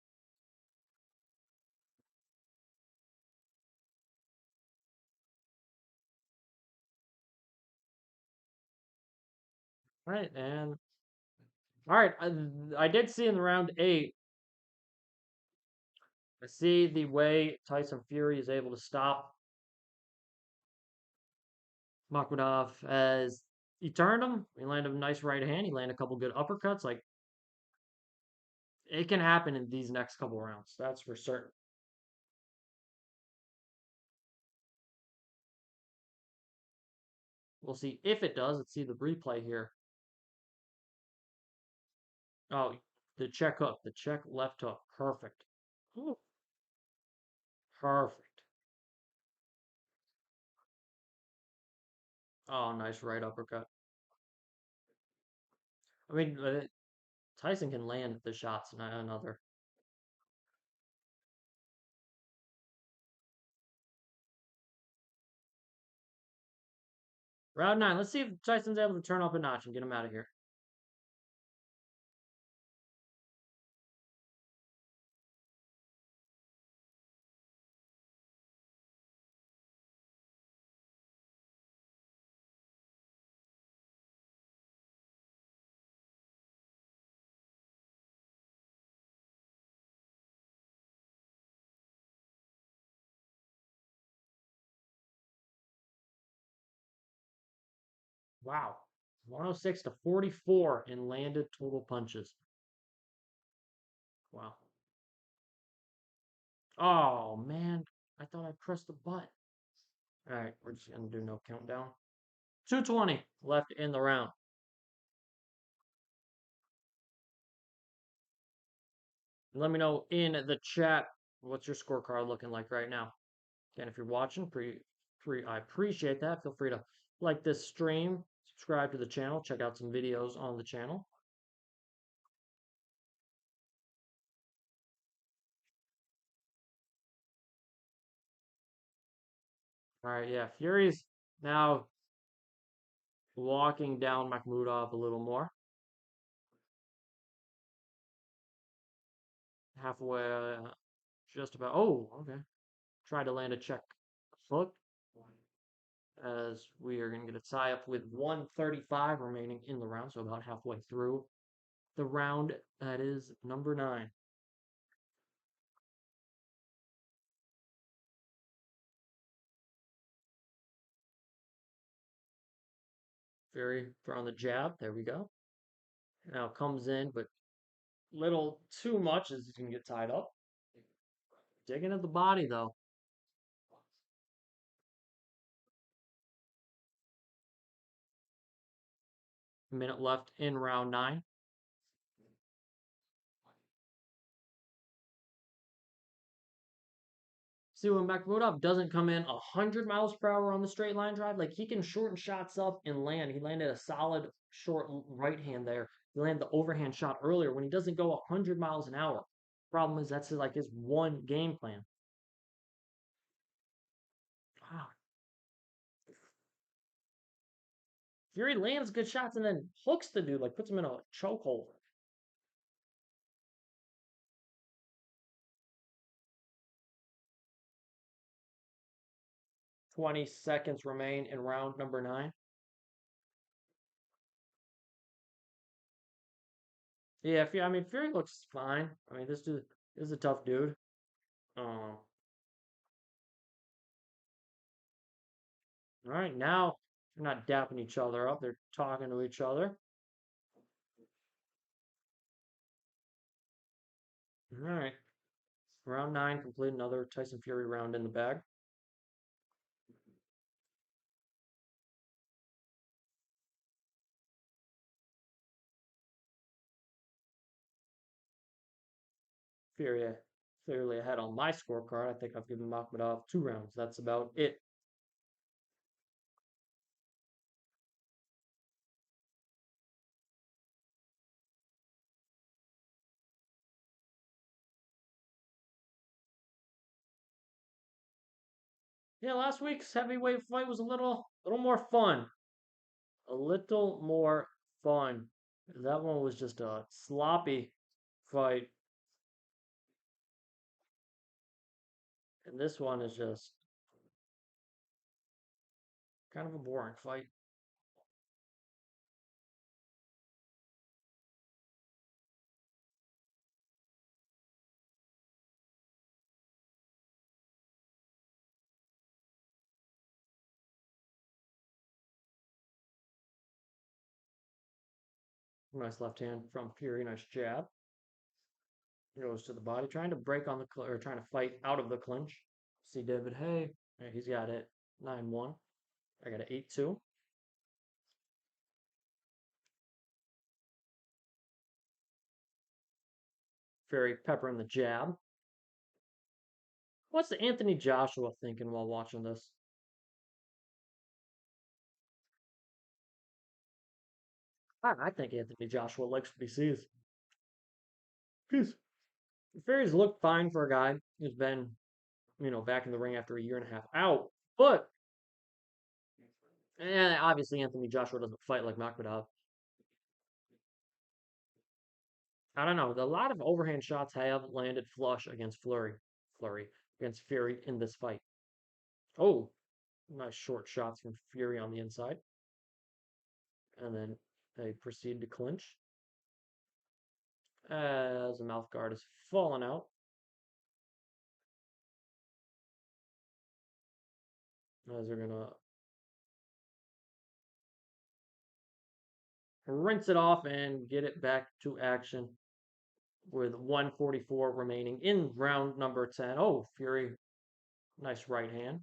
Speaker 1: All right, and all right, I did see in the round 8. I see the way Tyson Fury is able to stop Makhmudov as he turned him. He landed a nice right hand. He landed a couple good uppercuts. Like it can happen in these next couple rounds. That's for certain. We'll see if it does. Let's see the replay here. Oh, the check hook, the check left hook. Perfect. Ooh, perfect. Oh, nice right uppercut. I mean, Tyson can land the shots. Another. Round 9. Let's see if Tyson's able to turn up a notch and get him out of here. Wow. 106 to 44 in landed total punches. Wow. Oh, man. I thought I pressed the button. All right, we're just going to do no countdown. 2:20 left in the round. Let me know in the chat what's your scorecard looking like right now. And if you're watching, I appreciate that. Feel free to like this stream, subscribe to the channel, check out some videos on the channel. All right, yeah, Fury's now walking down Makhmudov a little more. Halfway, just about. Oh, okay. Tried to land a check hook as we are going to get a tie up with 135 remaining in the round, so about halfway through the round. That is number 9. Fury throwing the jab. There we go. Now comes in, but little too much as he's going to get tied up. Digging at the body, though. A minute left in round 9. See, when Makhmudov doesn't come in 100 miles per hour on the straight line drive, like he can shorten shots up and land. He landed a solid short right hand there. He landed the overhand shot earlier when he doesn't go 100 miles an hour. Problem is, that's like his one game plan. Wow. Fury lands good shots and then hooks the dude, like puts him in a chokehold. 20 seconds remain in round number 9. Yeah, I mean, Fury looks fine. I mean, this dude is a tough dude. All right, now they're not dapping each other up. They're talking to each other. All right. Round 9 complete. Another Tyson Fury round in the bag. Fury clearly ahead on my scorecard. I think I've given Makhmudov 2 rounds. That's about it. Yeah, last week's heavyweight fight was a little more fun. A little more fun. That one was just a sloppy fight, and this one is just kind of a boring fight. Nice left hand from Fury. Nice jab. Goes to the body, trying to break on the or trying to fight out of the clinch. See David Hay. Yeah, he's got it 9-1. I got it 8-2. Fury peppering the jab. What's Anthony Joshua thinking while watching this? I think Anthony Joshua likes what he sees. Peace. Fury's looked fine for a guy who's been, back in the ring after a year and a half out. But obviously Anthony Joshua doesn't fight like Makhmudov. I don't know. A lot of overhand shots have landed flush against Flurry against Fury in this fight. Oh, nice short shots from Fury on the inside. And then they proceed to clinch as the mouth guard is falling out. As they're going to rinse it off and get it back to action with 144 remaining in round number 10. Oh, Fury, nice right hand.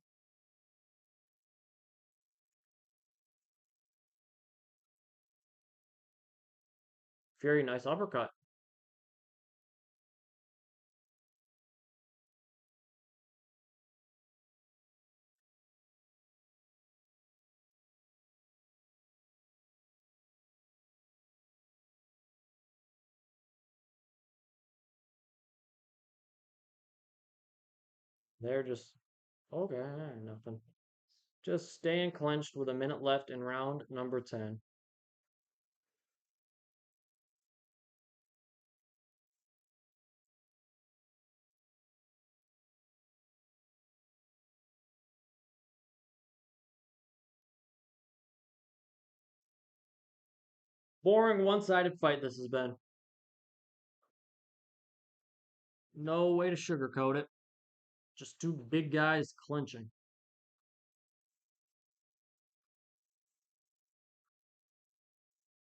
Speaker 1: Fury, nice uppercut. They're just, okay, nothing. Just staying clenched with a minute left in round number 10. Boring one-sided fight this has been. No way to sugarcoat it. Just two big guys clinching.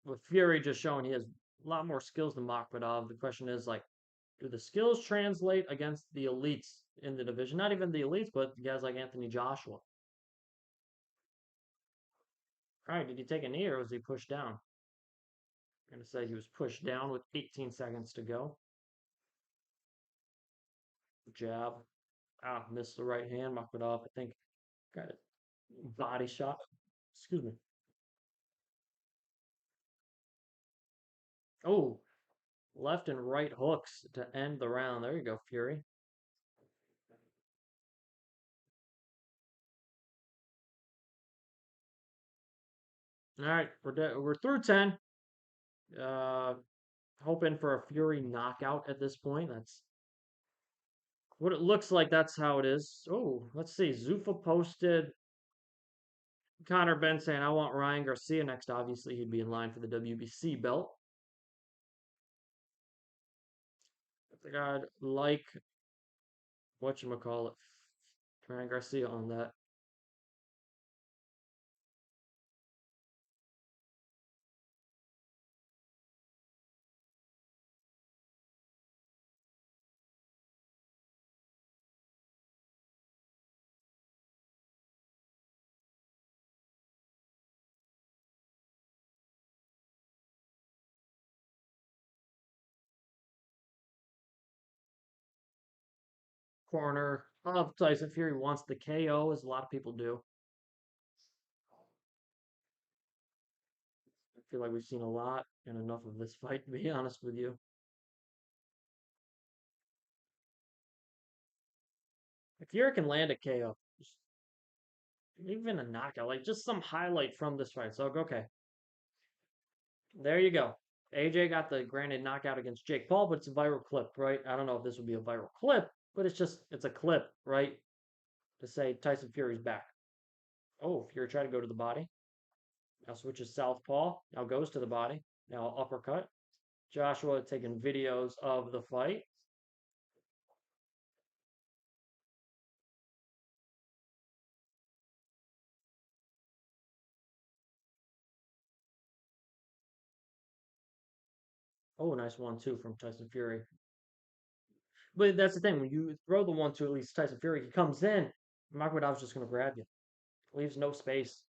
Speaker 1: With Fury just showing he has a lot more skills than Makhmudov. The question is, like, do the skills translate against the elites in the division? Not even the elites, but guys like Anthony Joshua. All right, did he take a knee or was he pushed down? I'm going to say he was pushed down with 18 seconds to go. Jab. Missed the right hand. Makhmudov, I think, got a body shot. Excuse me. Oh, left and right hooks to end the round. There you go, Fury. All right, we're through 10. Uh, hoping for a Fury knockout at this point. That's what it looks like. That's how it is. Oh, let's see. Zuffa posted Conor Benn saying, I want Ryan Garcia next. Obviously, he'd be in line for the WBC belt. I think I'd like, whatchamacallit, Ryan Garcia on that. Corner of Tyson Fury wants the KO, as a lot of people do. I feel like we've seen a lot and enough of this fight, to be honest with you. If Fury can land a KO, Even a knockout, like just some highlight from this fight. So okay, there you go. AJ got the granted knockout against Jake Paul, but it's a viral clip, right? I don't know if this would be a viral clip, but it's a clip, right? To say Tyson Fury's back. Oh, Fury tried to go to the body. Now switches southpaw. Now goes to the body. Now uppercut. Joshua taking videos of the fight. Oh, nice 1-2 from Tyson Fury. But that's the thing. When you throw the 1-2, at least Tyson Fury, he comes in. Makhmudov's just going to grab you. Leaves no space.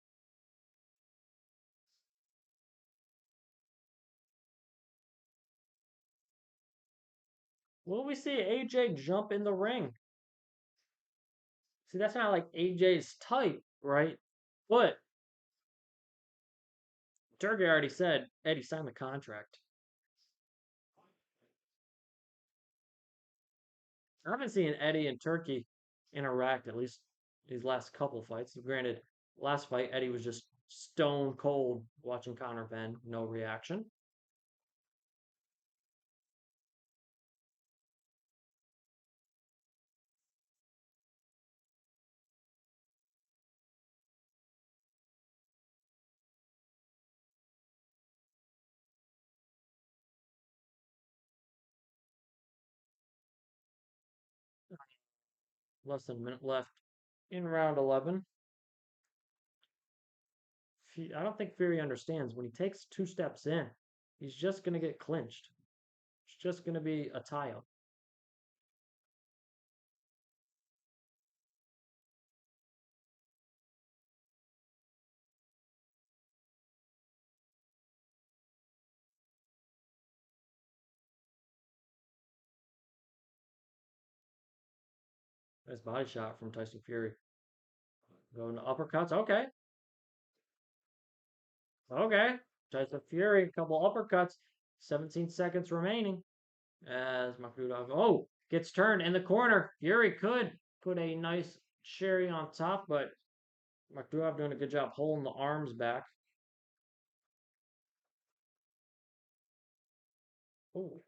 Speaker 1: Will we see AJ jump in the ring? See, that's not like AJ's type, right? But Turkey already said Eddie signed the contract. I haven't seen Eddie and Turkey interact, at least these last couple fights. Granted, last fight, Eddie was just stone cold watching Conor Benn, no reaction. Less than a minute left in round 11. I don't think Fury understands when he takes 2 steps in, he's just going to get clinched. It's just going to be a tie up. Nice body shot from Tyson Fury. Going to uppercuts. Okay. Okay. Tyson Fury, a couple uppercuts. 17 seconds remaining as Makhmudov, gets turned in the corner. Fury could put a nice cherry on top, but Makhmudov doing a good job holding the arms back. Oh,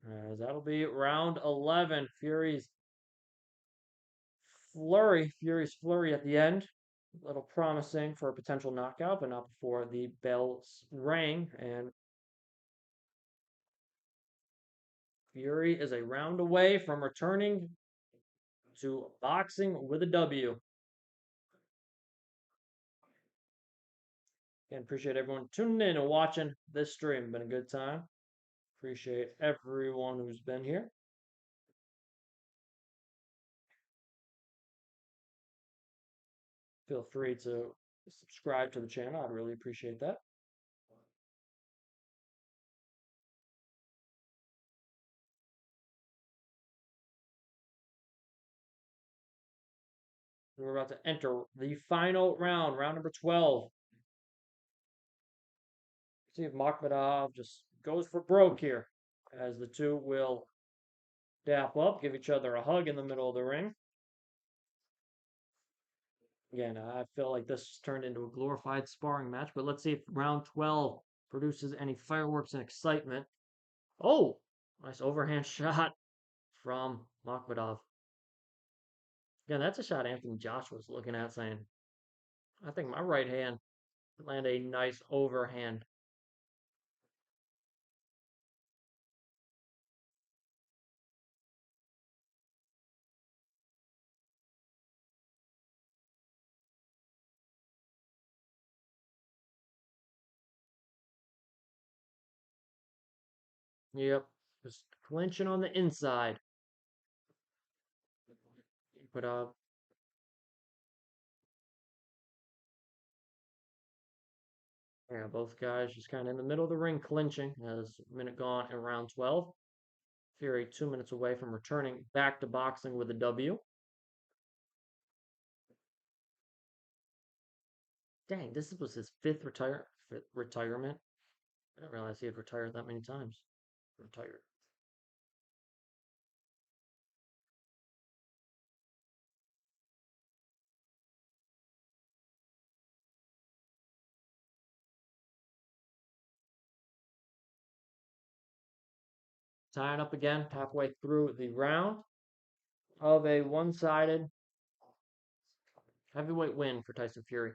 Speaker 1: as that'll be round 11. Fury's flurry at the end. A little promising for a potential knockout, but not before the bells rang. And Fury is a round away from returning to boxing with a W. Again, appreciate everyone tuning in and watching this stream. Been a good time. Appreciate everyone who's been here. Feel free to subscribe to the channel. I'd really appreciate that. We're about to enter the final round, round number 12. See if Makhmudov just goes for broke here, as the two will dap up, give each other a hug in the middle of the ring. Again, I feel like this turned into a glorified sparring match, but let's see if round 12 produces any fireworks and excitement. Oh, nice overhand shot from Makhmudov. Again, that's a shot Anthony Joshua was looking at, saying, I think my right hand land a nice overhand. Yep, just clinching on the inside. But yeah, both guys just kind of in the middle of the ring clinching as minute gone in round 12. Fury 2 minutes away from returning back to boxing with a W. Dang, this was his fifth retirement. I didn't realize he had retired that many times. Retired. Tying up again halfway through the round of a one-sided heavyweight win for Tyson Fury.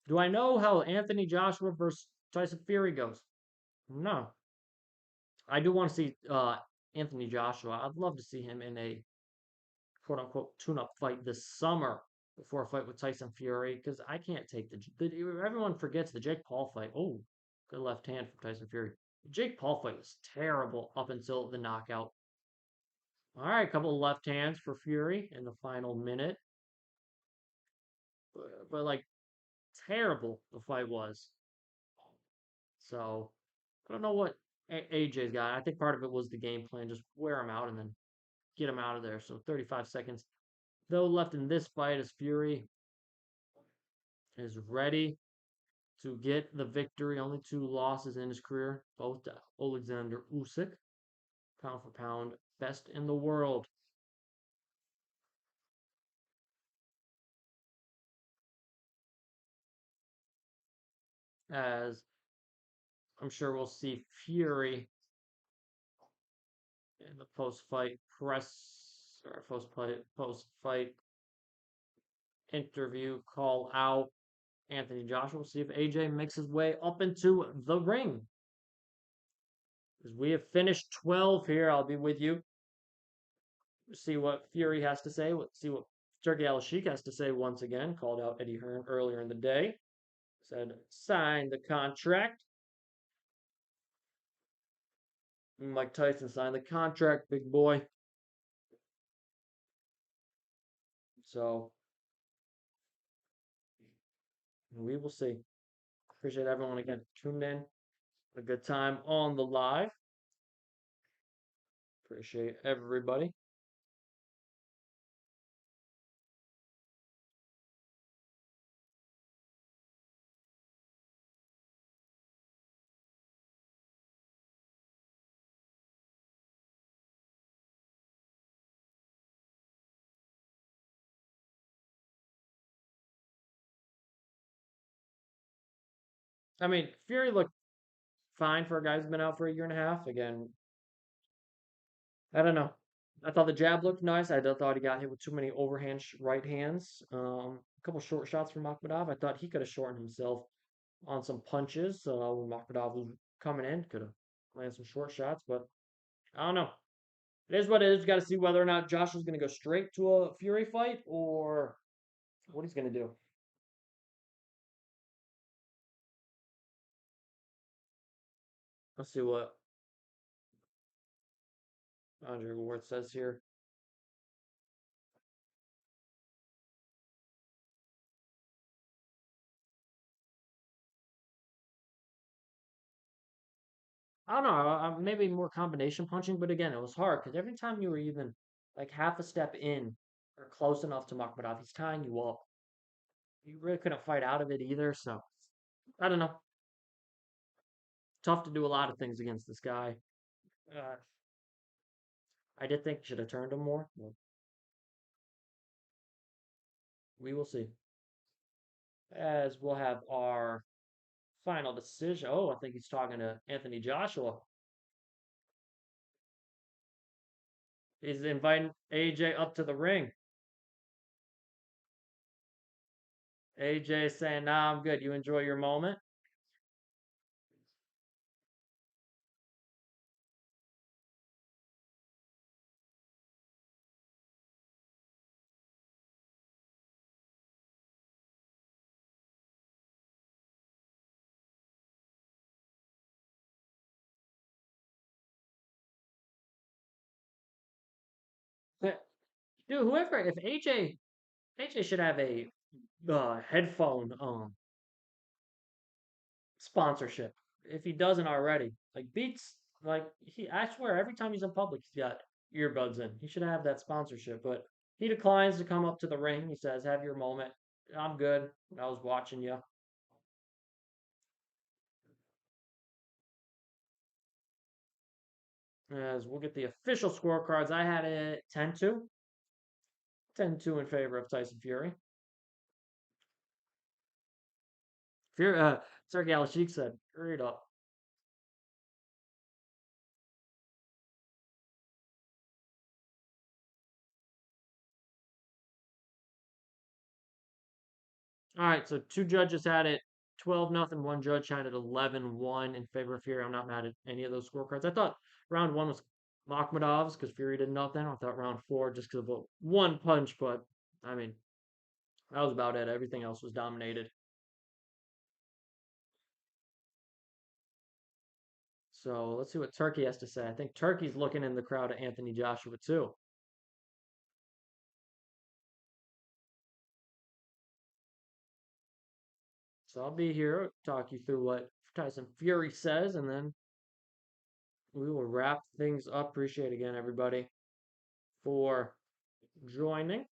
Speaker 1: Do I know how Anthony Joshua versus Tyson Fury goes? No. I do want to see Anthony Joshua. I'd love to see him in a quote unquote tune up fight this summer before a fight with Tyson Fury because I can't take everyone forgets the Jake Paul fight. Oh, good left hand from Tyson Fury. The Jake Paul fight was terrible up until the knockout. All right, a couple of left hands for Fury in the final minute. But like terrible the fight was. So I don't know what AJ's got. I think part of it was the game plan, just wear him out and then get him out of there. So 35 seconds. Though left in this fight as Fury is ready to get the victory. Only two losses in his career, both to Alexander Usyk, pound for pound, best in the world. As I'm sure we'll see Fury in the post-fight press or post-fight interview call out Anthony Joshua. We'll see if AJ makes his way up into the ring. As we have finished 12 here, I'll be with you. See what Fury has to say. See what Turkey Al-Sheikh has to say once again. Called out Eddie Hearn earlier in the day. Said, sign the contract. Mike Tyson signed the contract, big boy. So, we will see. Appreciate everyone again tuned in. A good time on the live. Appreciate everybody. I mean, Fury looked fine for a guy who's been out for a year and a half. Again, I don't know. I thought the jab looked nice. I thought he got hit with too many overhand right hands. A couple short shots from Makhmudov. I thought he could have shortened himself on some punches. When Makhmudov was coming in, could have landed some short shots. But I don't know. It is what it is. Got to see whether or not Josh is going to go straight to a Fury fight or what he's going to do. Let's see what Andre Ward says here. I don't know. Maybe more combination punching, but again, it was hard because every time you were even like half a step in or close enough to Makhmudov, he's tying you up. You really couldn't fight out of it either. So I don't know. Tough to do a lot of things against this guy. Uh, I did think he should have turned him more. But we will see. As we'll have our final decision. Oh, I think he's talking to Anthony Joshua. He's inviting AJ up to the ring. AJ saying, nah, I'm good. You enjoy your moment. Dude, whoever, if AJ should have a headphone sponsorship if he doesn't already. Like Beats, like I swear every time he's in public, he's got earbuds in. He should have that sponsorship, but he declines to come up to the ring. He says, "Have your moment. I'm good. I was watching you." As we'll get the official scorecards, I had it 10-2. 10-2 in favor of Tyson Fury. Sergey Alashik said, hurry it up. All right, so two judges had it 12-0. One judge had it 11-1 in favor of Fury. I'm not mad at any of those scorecards. I thought round one was Makhmudov's because Fury did nothing. I thought round four just because of a one punch, but I mean, that was about it. Everything else was dominated. So let's see what Turkey has to say. I think Turkey's looking in the crowd at Anthony Joshua too. So I'll be here, talk you through what Tyson Fury says, and then we will wrap things up. Appreciate again everybody for joining.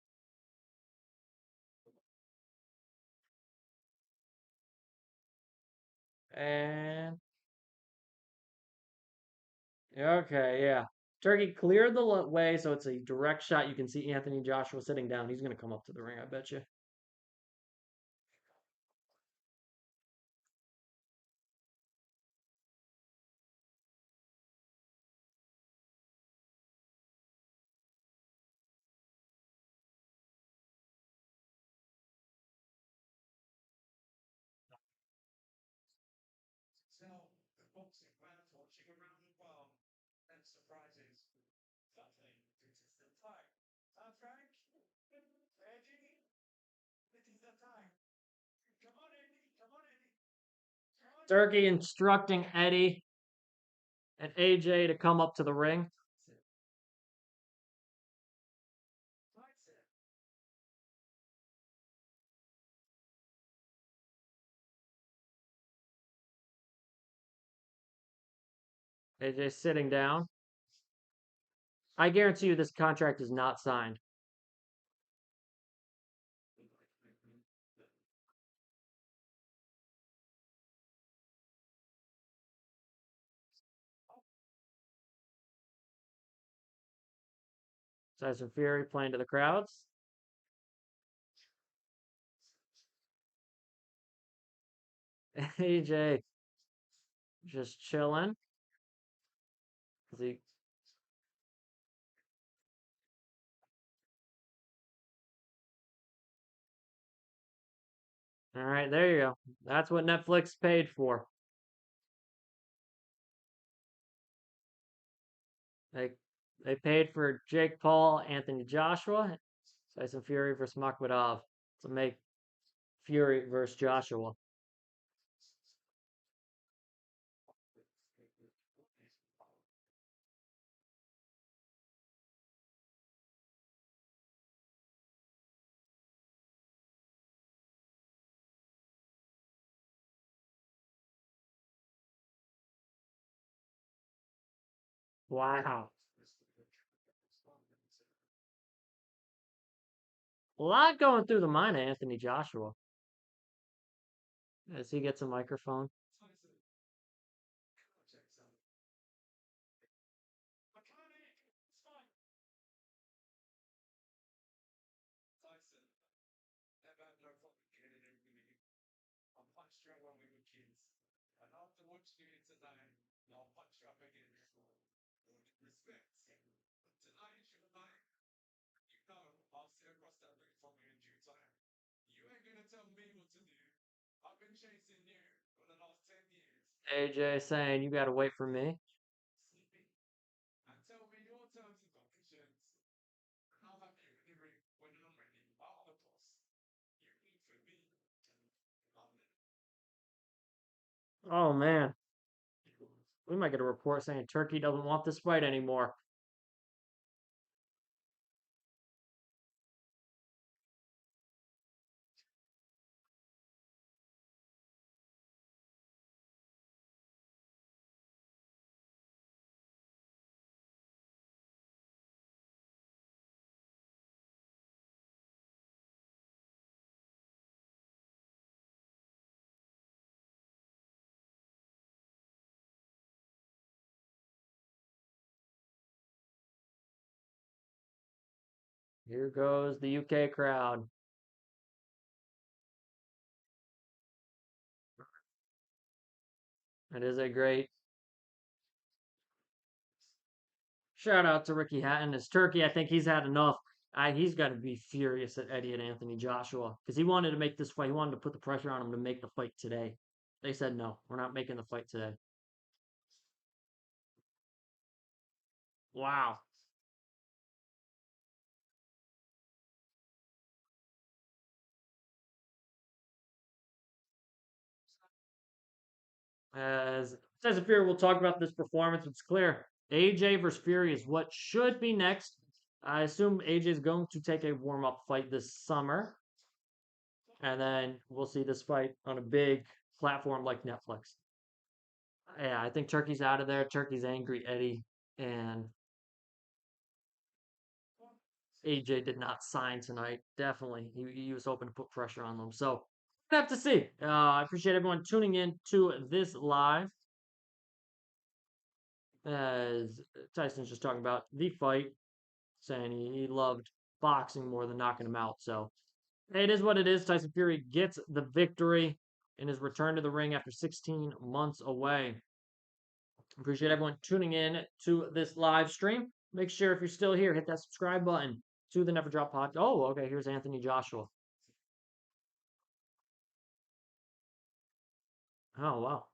Speaker 1: And okay, yeah. Turkey cleared the way, so it's a direct shot. You can see Anthony Joshua sitting down. He's going to come up to the ring, I bet you. Turkey instructing Eddie and AJ to come up to the ring. AJ sitting down. I guarantee you this contract is not signed. Tyson Fury playing to the crowds. AJ just chilling. He, all right, there you go. That's what Netflix paid for. They they paid for Jake Paul, Anthony Joshua, Tyson Fury versus Makhmudov to make Fury versus Joshua. Wow. A lot going through the mind of Anthony Joshua as he gets a microphone. AJ saying, "You got to wait for me." Oh man, we might get a report saying Turkey doesn't want this fight anymore. Here goes the UK crowd. It is a great shout out to Ricky Hatton. His turkey, I think he's had enough. He's got to be furious at Eddie and Anthony Joshua because he wanted to make this fight. He wanted to put the pressure on him to make the fight today. They said, no, we're not making the fight today. Wow. As Tyson Fury, we'll talk about this performance. It's clear AJ versus Fury is what should be next. I assume AJ is going to take a warm up fight this summer, and then we'll see this fight on a big platform like Netflix. Yeah, I think Turkey's out of there. Turkey's angry Eddie, and AJ did not sign tonight. Definitely, he was hoping to put pressure on them. So we'll have to see. I appreciate everyone tuning in to this live. As Tyson's just talking about the fight, saying he loved boxing more than knocking him out. So hey, it is what it is. Tyson Fury gets the victory in his return to the ring after 16 months away. Appreciate everyone tuning in to this live stream. Make sure if you're still here, hit that subscribe button to the Never Drop Podcast. Oh, okay. Here's Anthony Joshua. Oh, wow.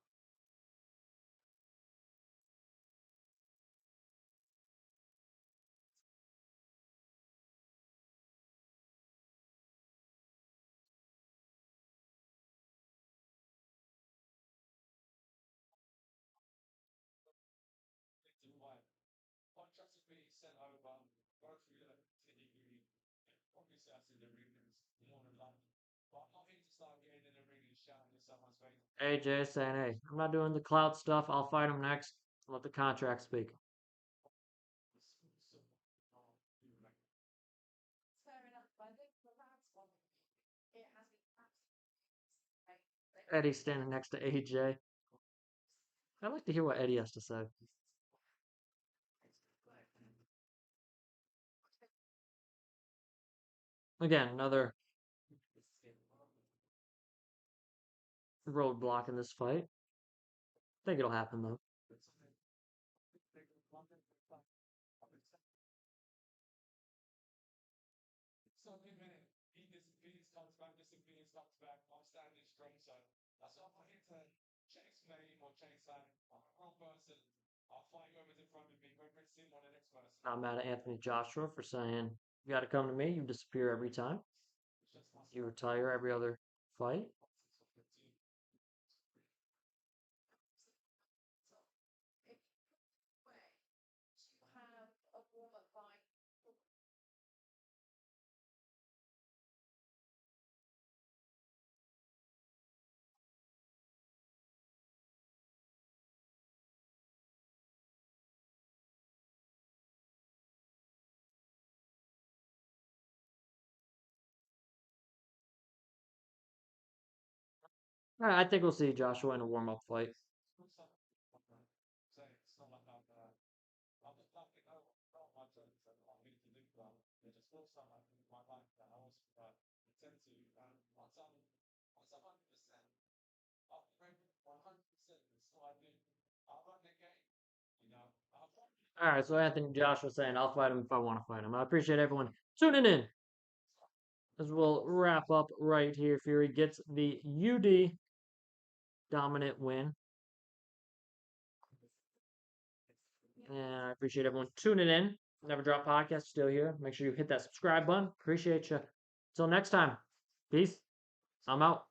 Speaker 1: AJ saying, hey, I'm not doing the clout stuff. I'll fight him next. Let the contract speak. Eddie standing next to AJ. I'd like to hear what Eddie has to say. Again, another roadblock in this fight. I think it'll happen though. Not mad at Anthony Joshua for saying, you got to come to me. You disappear every time. You retire every other fight. I think we'll see Joshua in a warm up fight. All right, so Anthony Joshua saying, I'll fight him if I want to fight him. I appreciate everyone tuning in as we'll wrap up right here. Fury gets the UD dominant win. And I appreciate everyone tuning in. Never Drop Podcast still here. Make sure you hit that subscribe button. Appreciate you. Until next time. Peace. I'm out.